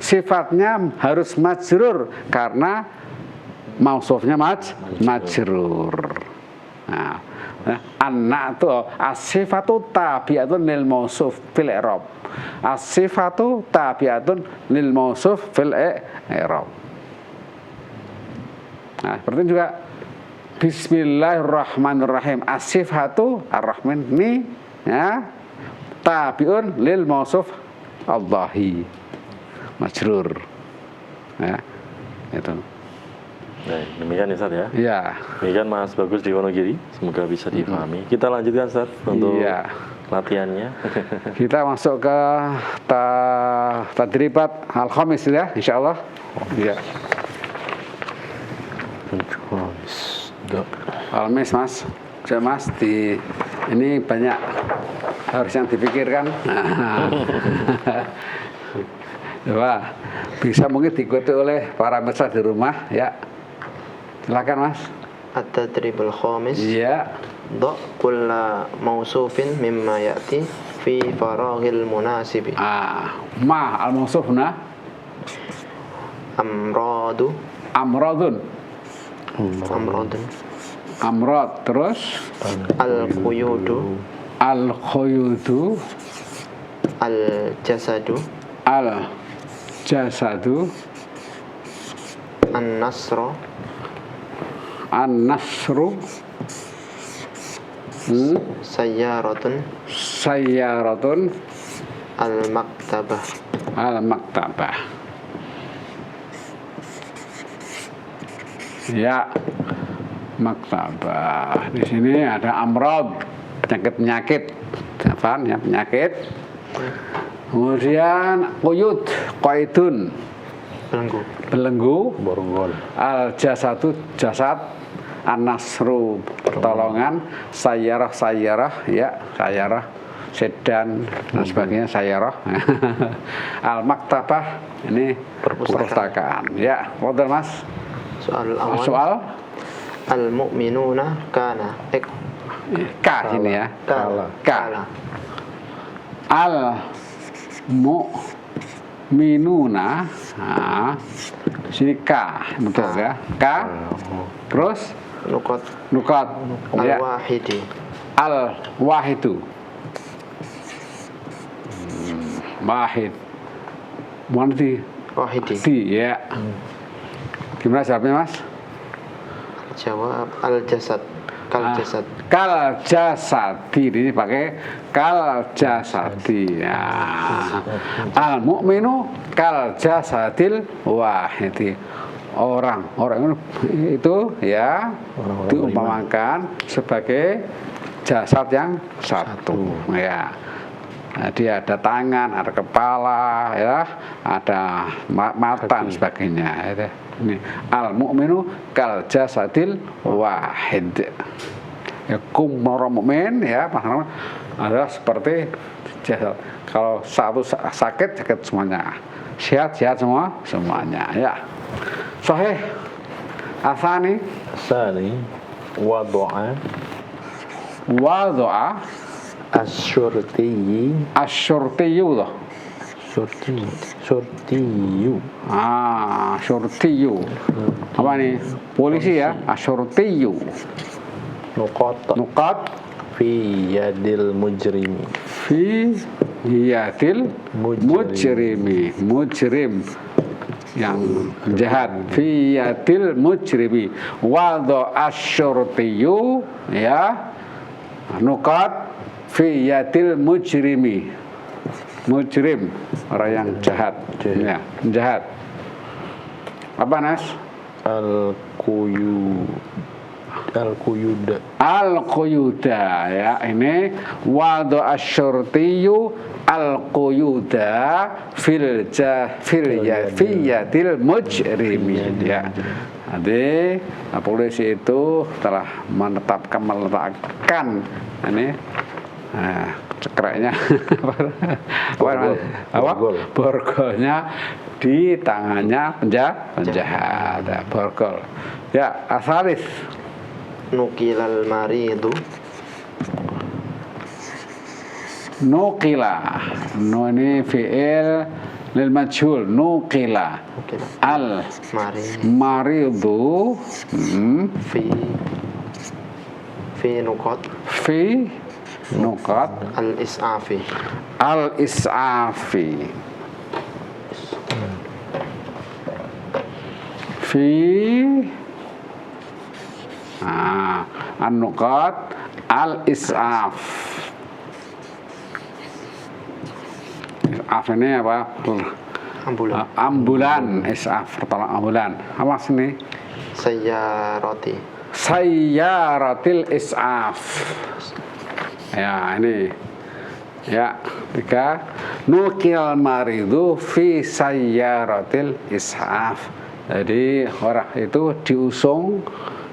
Speaker 2: Sifatnya harus majrur karena mausufnya majrur. Nah, an-na'tu as-sifatu tabi'atun lil mausuf fil i'rab. As-sifatu tabi'atun lil mausuf fil i'rab. Nah, seperti juga Bismillahirrahmanirrahim. As-sifatu ar-rahman ini ya tabi'un lil mausuf Allahi majrur. Ya, itu.
Speaker 1: Baik, demikian Ustaz ya.
Speaker 2: Iya.
Speaker 1: Demikian Mas Bagus di Wonogiri, semoga bisa dipahami. Kita lanjutkan Ustaz untuk latihannya.
Speaker 2: Kita masuk ke tadribat al-khamis ya, insyaallah. Iya. Al-khamis Mas. Saya Mas ini banyak harus yang dipikirkan. Coba bisa mungkin diikuti oleh para pemirsa di rumah ya. Silakan Mas.
Speaker 5: At-tadribul khamis.
Speaker 2: Iya.
Speaker 5: Dha' kulla mausufin mimma ya'ti fi faraghil munasibi.
Speaker 2: Ma al-mausufna
Speaker 5: Amradu.
Speaker 2: amradun.
Speaker 5: Amradun.
Speaker 2: Amrad terus
Speaker 5: Al-quyudu.
Speaker 2: al-khuyudu
Speaker 5: Al-jasadu.
Speaker 2: al-jasadu
Speaker 5: An-nasra.
Speaker 2: an-nasru
Speaker 5: Sayyaratun.
Speaker 2: sayyaratun
Speaker 5: Al-maktabah.
Speaker 2: al-maktabah. Ya, maktabah. Di sini ada amrod, penyakit-penyakit. Apaan ya, penyakit. Kemudian quyud, qaidun,
Speaker 5: Belenggu.
Speaker 2: belenggu.
Speaker 1: Borgol.
Speaker 2: Al-jasadu, jasad. An-nasru, pertolongan. Sayyarah, ya, sayyarah, sedan dan sebagainya, sayyarah. Al-maktabah, ini perpustakaan. Ya, wadah Mas.
Speaker 5: Soal awal.
Speaker 2: Soal
Speaker 5: Al-mu'minuna kana.
Speaker 2: K sini ya. K. Al-mu'minuna. Nah, sini K, betul ya. K. Terus
Speaker 5: Nukat.
Speaker 2: Ya.
Speaker 5: Al-wahidi.
Speaker 2: Al-wahidu. Wahid.
Speaker 5: Wahidi.
Speaker 2: Ya. Gimana jawabnya Mas?
Speaker 5: Jawab al-jasad. Kal-jasad.
Speaker 2: Kal-jasadi, ini pakai kal-jasadi ya. Al-mu'minu kal-jasadil wahidi. Orang itu ya diumpamakan sebagai jasad yang satu ya. Jadi ada tangan, ada kepala ya, ada mata dan sebagainya ya. Ini al-mu'minu kal jasadil wahid. Ya, orang mukmin ya adalah seperti jasad. Kalau satu sakit semuanya, sehat semuanya ya. Sahih. Asani
Speaker 1: Wadu'a Asyurtiyi
Speaker 2: loh.
Speaker 1: Syurtiyu
Speaker 2: Syurtiyu. Apa nih? Polisi ya, asyurtiyu. Nuqat
Speaker 1: Fi yadil mujrimi
Speaker 2: fi yadil mujrimi. Mujrim yang jahat, fi yadil mujrimi wadha asyurtiyu ya nukat fi yadil mujrimi, mujrim orang yang jahat ya, jahat. Apa Nas? Al-quyuda ya, ini wadha asyurtiyu al-quyuda fi yadil mujrimi ya. Jadi polisi itu telah meletakkan ini cekreknya borgolnya di tangannya penjahat ya, borgol ya. Asalis
Speaker 5: nukilal maridu,
Speaker 2: nukila, ini fi'il lil majhul, nukila al maridu
Speaker 5: fi nukat al isafi
Speaker 2: fi an-nuqat al-is'af. Is'af ini apa? Ambulan. Is'af pertolongan ambulan. Apa sini? Sayyaratil is'af. Ya, ini. Ya, 3. Nukil maridu fi sayyaratil is'af. Jadi orang itu diusung,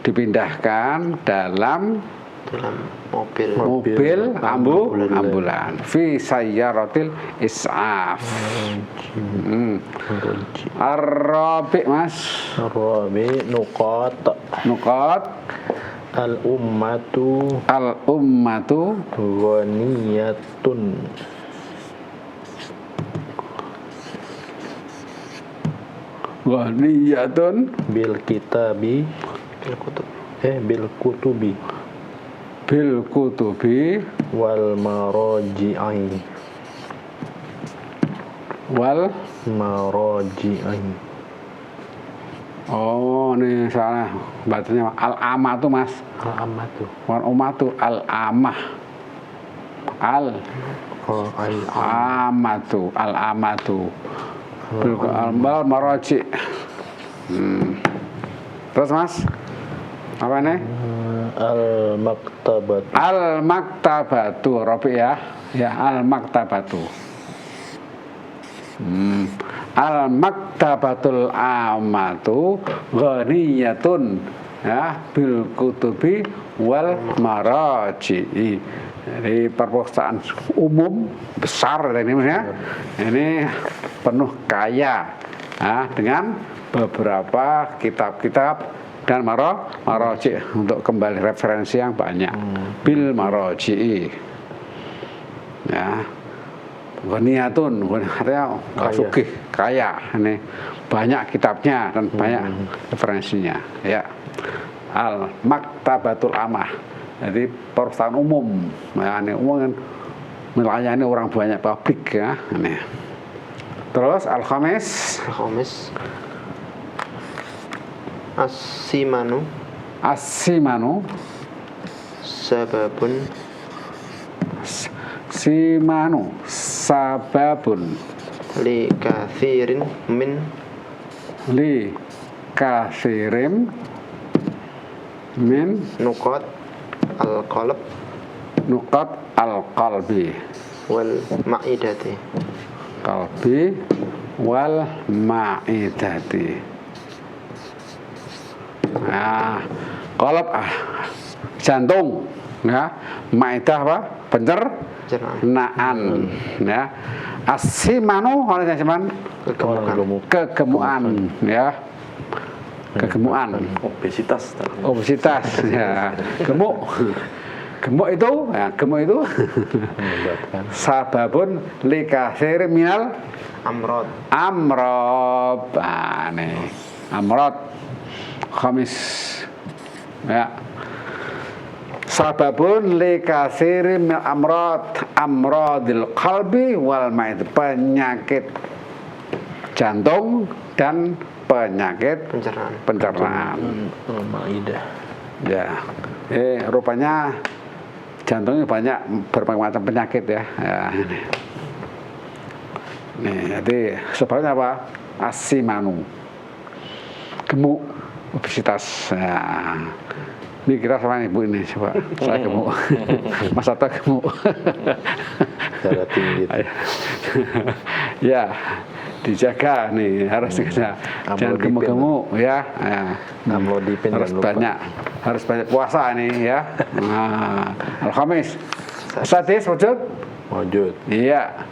Speaker 2: dipindahkan dalam mobil ambulan fi sayyaratil is'af. Ar-rabi Mas.
Speaker 1: Ar-rabi nuqat al-ummatu ghaniyatun bil kitabi bil kutubi wal maraji'i
Speaker 2: Oh, ini salah bacanya al-amatu Mas. Al-amatu al-amah al-amatu al maraji. Terus Mas, apa ini? Al-maktabatu Rabi ya, al-maktabatu. Al-maktabatul amatu ghaniyatun ya bil kutubi wal maraji'i. Jadi perpustakaan umum besar ini ya. Ini penuh kaya dengan beberapa kitab-kitab dan maraji untuk kembali referensi yang banyak. Bil maraji'i ya. Ghaniyatun artinya sugih, kaya. Ini banyak kitabnya dan banyak referensinya ya. Al-maktabatul amah, jadi perpustakaan umum ya, ini umum kan melayani orang banyak, publik ya ini. Terus al-khamis as-simanu sababun li kathirin min nuqat al-qalbi wal ma'idati. Nah, qalb jantung ya, ma'idah apa? Pencernaan ya. As-simanu kegemukan ya. Obesitas ya. Gemuk itu sababun likasir minal amrod. Nih amrod khamis ya. Sababun likasir minal amrodil qalbi wal maid, penyakit jantung dan penyakit pencernaan.
Speaker 1: Al-Maidah.
Speaker 2: Ya, rupanya jantungnya banyak berbagai macam penyakit ya. Ya ini. Nih, jadi sebabnya apa? Asimanu, gemuk, obesitas. Ya. Ini kita sama ibu ini coba, saya gemuk, Mas Atta gemuk.
Speaker 1: Darah tinggi.
Speaker 2: Ya, dijaga nih, harus dijaga. Jangan gemuk-gemuk ya.
Speaker 1: Amlodipin
Speaker 2: Harus banyak puasa nih ya. Nah, Al-Khamis. Sadis wujud?
Speaker 1: Wujud.
Speaker 2: Iya.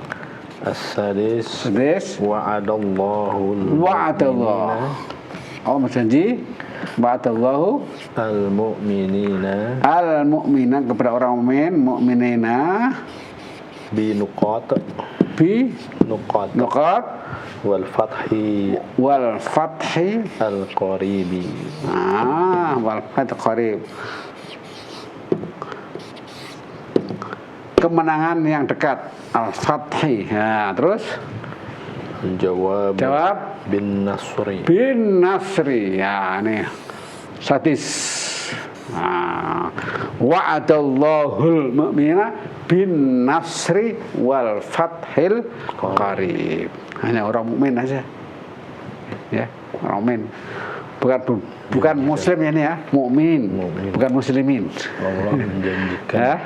Speaker 1: As-sadis. Wa'adallahu.
Speaker 2: Allah berjanji. Wa'adallahu
Speaker 1: Al-mu'minina
Speaker 2: kepada orang mukmin, mukminina
Speaker 1: binuqat wal fathi al-qaribi.
Speaker 2: Wal fathi qarib. Kemenangan yang dekat, al-fathi. Nah, terus
Speaker 1: Jawab bin Nasri. Ya, ini sadis. Wa'adallahul mu'minina bin nasri wal fathil qarib. Hanya orang mukmin aja. Ya, orang mukmin. Bukan muslim ini ya, mukmin, bukan muslimin. Allah menjanjikan.
Speaker 2: Ya.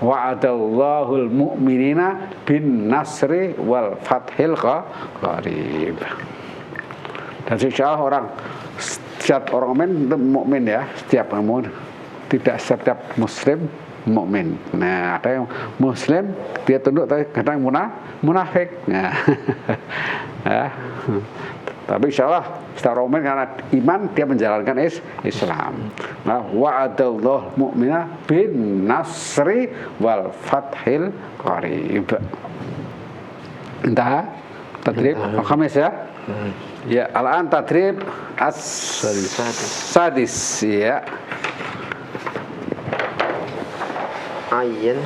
Speaker 2: Wa'adallahul mu'minina bin nasri wal fathil qarib. Dan insya Allah setiap orang mukmin ya, setiap mukmin, tidak setiap muslim mukmin. Nah, ada yang muslim dia tunduk tapi kadang munafik. Nah. Ya. Tapi insya Allah secara umum karena iman dia menjalankan Islam. Nah, wa'adallahu mu'mina bin nasri wal fathil qarib. Entah tadrib Khamis ya. Ya, al-an tadrib as-sadis ya. Ayin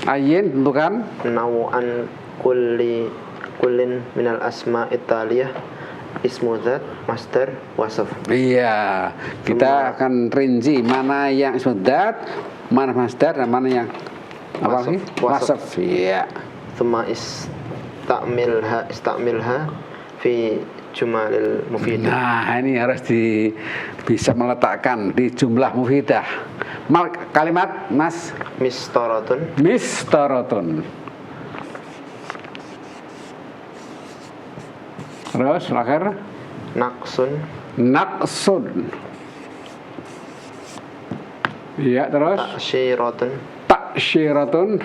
Speaker 2: tentukan
Speaker 5: naw'an kullin minal asma'it taliyah ismu dzat, masdar, wasaf.
Speaker 2: Iya, kita akan rinci mana yang ismu dzat, mana masdar dan mana yang apa sih? Wasaf. Iya.
Speaker 5: Tsumma istamilha fi jumalil mufidah.
Speaker 2: Nah, ini harus bisa meletakkan di jumlah mufidah. Kalimat Mas mistaratun. Terus akhir
Speaker 5: naqsun. Iya, terus
Speaker 2: taksyiratun.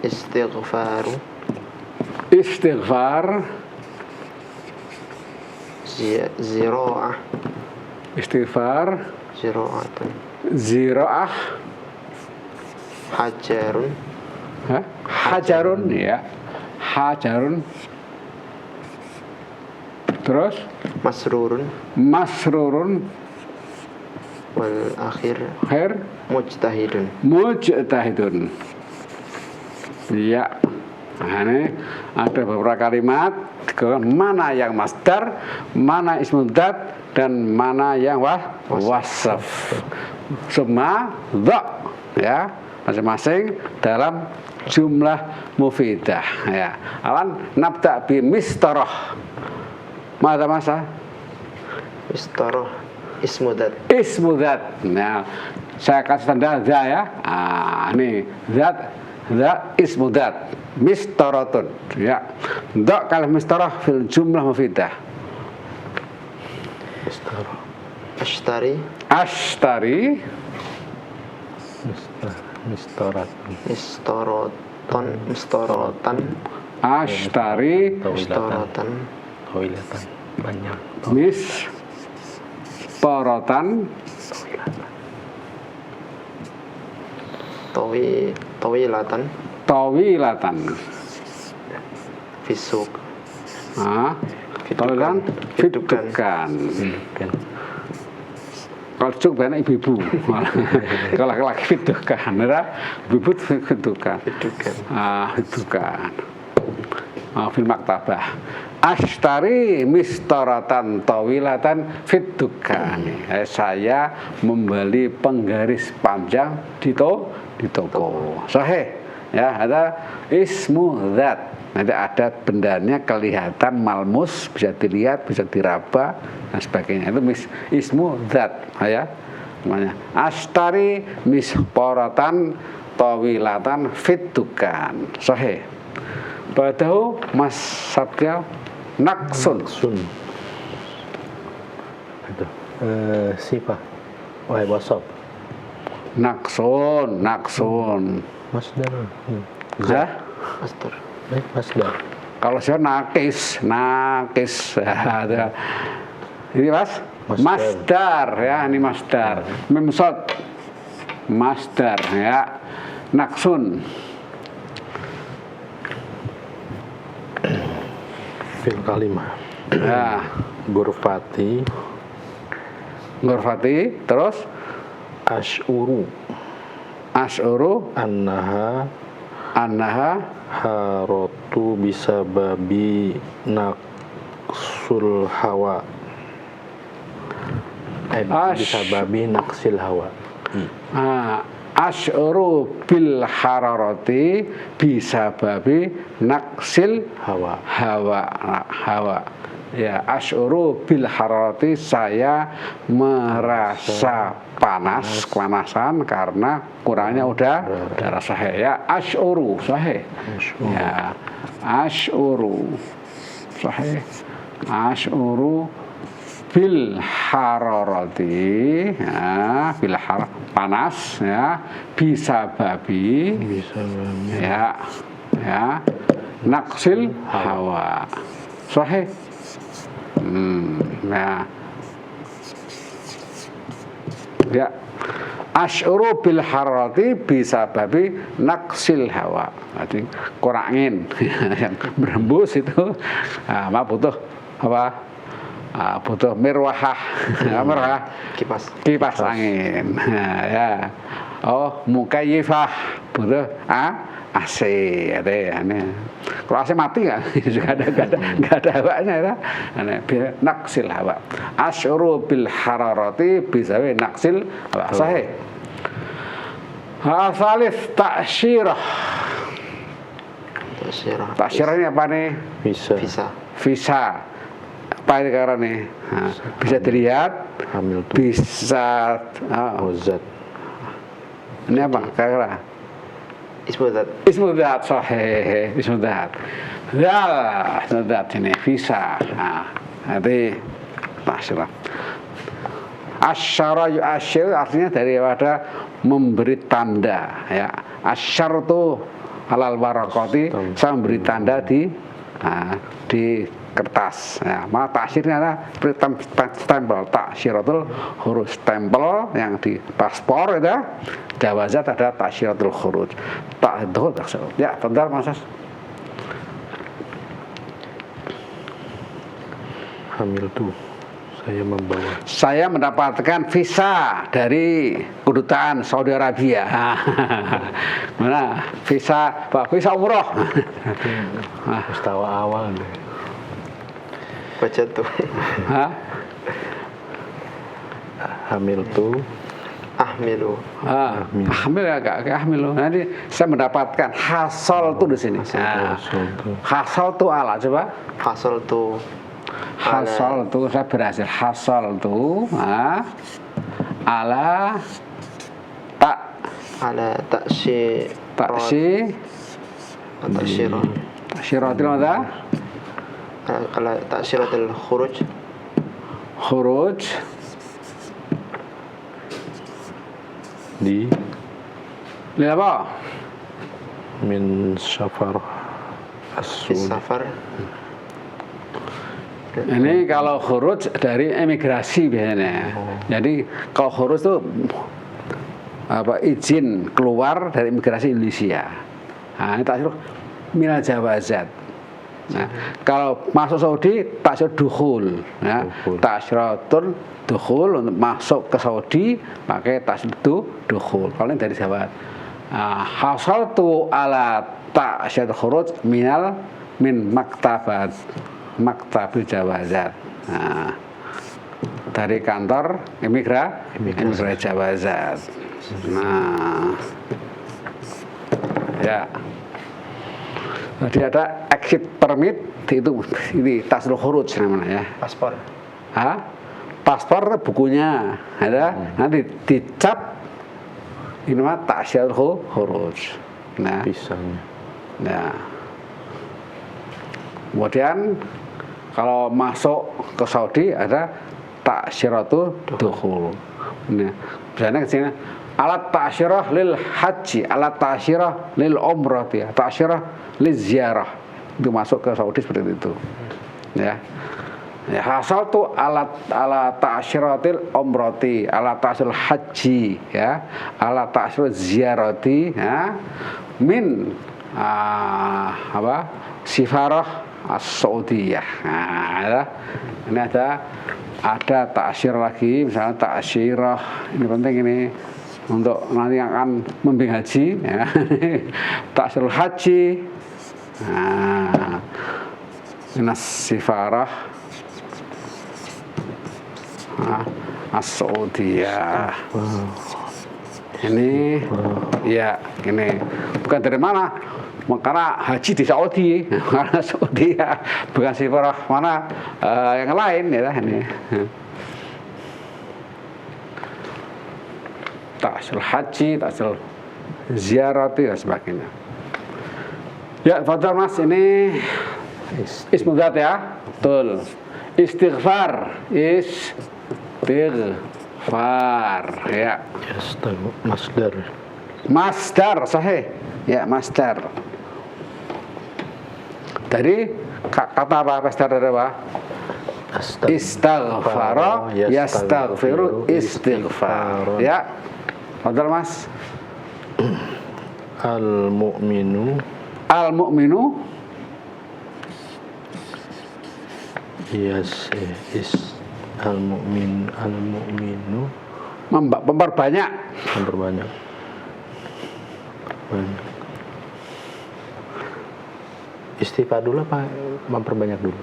Speaker 5: Istighfar. Zira'ah.
Speaker 2: Istighfar. Zira'ah. Hajarun ya. Hajarun. Terus
Speaker 5: masrurun. Wal akhir mujtahidun. Ya. Nah, ini ada beberapa kalimat mana yang masdar, mana ismu dzat dan mana yang wasaf. Semua dha ya, masing-masing dalam jumlah mufidah ya. Awan nabda bi mistarah. Masa? Mistarah ismu dzat. Nah, saya kasih tanda za ya. Ini zat ismu dzat. Mistaratun ya. Dha kalau mistarah fil jumlah mufidah. Ashtari. Mistaratan. Ashtari.
Speaker 1: Toilatan. Banyak.
Speaker 2: Mistaratan. Tawilatan.
Speaker 5: Fisuk.
Speaker 2: Tawilan. Fidukan. Kalau cuk banyak ibu-ibu. Kalau laki-laki fidukan, ibu-ibu fidukan. Fidukan. fil maktabah. Ashtari mistaratan tawilatan fit dukani. Saya membeli penggaris panjang di toko. Sahih. Ya, ada ismu dzat. Nanti ada bendanya kelihatan malmus, bisa dilihat, bisa diraba dan sebagainya. Itu ismu dzat, ya. Namanya ashtari mistaratan tawilatan fit dukan. Sahih. Badahu Mas Sabtia naksun.
Speaker 1: Itu sifat. Wahai wasab.
Speaker 2: Naksun.
Speaker 1: Masdar.
Speaker 2: Hah?
Speaker 5: Master.
Speaker 1: Masdar.
Speaker 2: Kalau saya nakis. Ini Mas, masdar ya, ini masdar. Memsot, masdar ya, naksun.
Speaker 1: Fil kalimah.
Speaker 2: Ya,
Speaker 1: Gurfati.
Speaker 2: Terus
Speaker 1: Ash'uru.
Speaker 2: Annaha
Speaker 1: Harotu bisa babi naksul hawa. Bisa babi naksil hawa.
Speaker 2: Asy'uru bil hararati bisa babi naksil
Speaker 1: Hawa.
Speaker 2: Ya, asy'uru bil hararati, saya merasa kepanasan karena kurangnya udara. Sahih ya, asy'uru sahih. Ya, asy'uru sahih. Asy'uru bil hararati, ya, panas ya, bisa babi ya naksil hawa. Sahih. Ya, asy'uru bil hararati bisa babi naksil hawa. Jadi kurangin yang berembus itu butuh apa? Butuh mirwahah, kipas angin. Ya. Oh, mukayyifah, butuh AC. Ada aneh. Kalau AC mati kan, enggak ada hawanya ya. Aneh, naksil hawa. Asy'uru bil hararati bisa naksil hawa. Sahih. Salif ta'syirah. Ta'syirah ini apa nih? Visa. Apa ini karena nih? Bisa dilihat, bisa
Speaker 1: Zat.
Speaker 2: ini apa karena? Ismu dzat sahih. Ismu dzat ini visa. Nanti masalah. Asyara yu'asyir artinya daripada memberi tanda ya. Asyar itu halal barakati, saya memberi tanda di kertas. Ya, maka taksirnya adalah stempel, taksyiratul huruf, stempel yang di paspor itu. Jawazat ada taksyiratul huruf. Ya, bentar Mas.
Speaker 1: Hamiltu. Saya
Speaker 2: mendapatkan visa dari kedutaan Saudi Arabia. Mana visa, Pak? Visa umroh.
Speaker 1: Mustawa awal deh.
Speaker 5: Baca tuh.
Speaker 1: Hamiltu.
Speaker 5: Ahmilu.
Speaker 2: Ahmil agak ahmilu. Nanti saya mendapatkan hasol tuh di sini. Hasol tuh ala coba.
Speaker 5: Hasol tuh
Speaker 2: saya berhasil. Hasol tuh ala taksiratil mata.
Speaker 5: Ala taksiratil
Speaker 2: khuruj
Speaker 1: di
Speaker 2: apa?
Speaker 1: Min safar
Speaker 5: safar.
Speaker 2: Ini kalau khuruj dari emigrasi biasanya. Jadi kalau khuruj itu izin keluar dari imigrasi Indonesia. Ini taksir minal jawazat. Nah, kalau masuk Saudi taksir dukhul, ya. Taksiratul dukhul untuk masuk ke Saudi pakai taksir dukhul. Kalau ini dari jawazat. Hasaltu ala taksiratul khuruj minal min maktabil jawazat. Nah, dari kantor imigrasi jawazat. Nah, ya. Jadi ada exit permit itu ini tasrul khuruj namanya ya.
Speaker 5: Paspor.
Speaker 2: Paspor bukunya ada nanti dicap ini mah ta'syiratul khuruj. Nah,
Speaker 1: Pisangnya.
Speaker 2: nah. Kemudian kalau masuk ke Saudi ada ta'syiratul dukhul. Nah, misalnya ke sini alat ta'syirah lil haji, alat ta'syirah lil umrah ya, ta'syirah lil ziarah. Itu masuk ke Saudi seperti itu. Ya. Ya, asal tuh alat ta'syiratil umrati, alat ta'syirul haji ya, alat ta'syirul ziyarati ya, min sifarah as-Saudiyah. Nah, ini ada ta'syir lagi, misalnya ta'syirah, ini penting ini untuk nanti akan membimbing haji ya. Ta'syirul haji. Nah, ini sifarah as-Saudiyah. Ini ya ini bukan dari mana? Karena haji di Saudi, karena Saudi ya, bukan sifarah mana yang lain ya ini. Ta'syirul haji, ta'syirul ziarati dan sebagainya. Ya, fadhal Mas, ini ismu zat ya. Betul. Istighfar ya. Masdar sahih ya, masdar dari kata apa? Masdar dari apa? Istaghfara yastaghfiru istighfar ya. Fadhal Mas.
Speaker 1: Al-mu'minu al-mu'minu
Speaker 2: memperbanyak
Speaker 1: istighfar dulu apa memperbanyak dulu?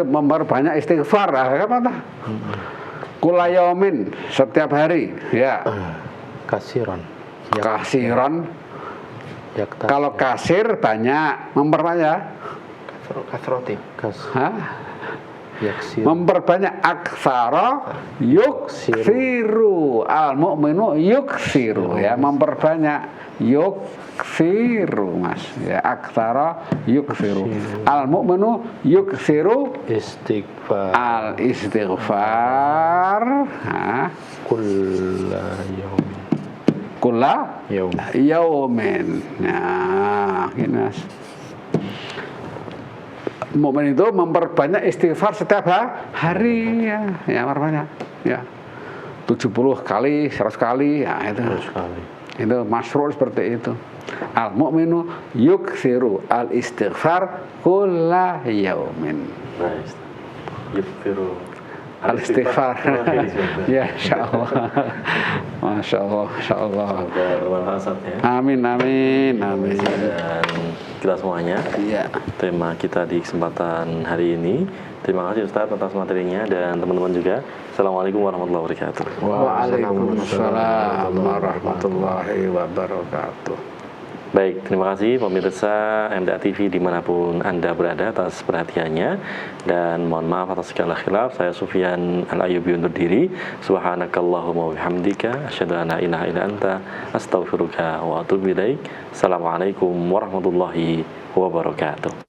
Speaker 2: Memperbanyak istighfar apa? Kula yaumin, setiap hari ya.
Speaker 1: Kasiron.
Speaker 2: Kalau kasir banyak, memperbanyak
Speaker 5: Kasroti.
Speaker 2: memperbanyak aksara yuksiru al-mu'minu yuksiru ya, memperbanyak yuksiru Mas ya, aksara yuksiru al-mu'minu yuksiru
Speaker 1: Istighfar.
Speaker 2: al-istighfar kulla yaumin. Nah, ini Mas. Mukmin itu memperbanyak istighfar setiap hari ya, memperbanyak ya. 70 kali, 100 kali ya itu.
Speaker 1: 100 kali.
Speaker 2: Itu masyru' seperti itu. Al mu'minu yuksiru al istighfar kulla yaumin.
Speaker 1: Baik. Yuksiru
Speaker 2: Al istighfar. Ya, insyaallah. Masyaallah, insyaallah.
Speaker 1: Bermanfaat ya.
Speaker 2: Amin.
Speaker 1: Dan kita semuanya.
Speaker 2: Iya.
Speaker 1: Tema kita di kesempatan hari ini. Terima kasih Ustaz atas materinya dan teman-teman juga. Assalamualaikum warahmatullahi wabarakatuh.
Speaker 2: Waalaikumsalam warahmatullahi wabarakatuh.
Speaker 1: Baik, terima kasih pemirsa MTA TV dimanapun Anda berada atas perhatiannya. Dan mohon maaf atas segala khilaf. Saya Sufyan Al-Ayyubi undur diri. Subhanakallahumma wabihamdika asyhadu an la ilaha illa anta astaghfiruka wa atubu ilaik. Assalamualaikum warahmatullahi wabarakatuh.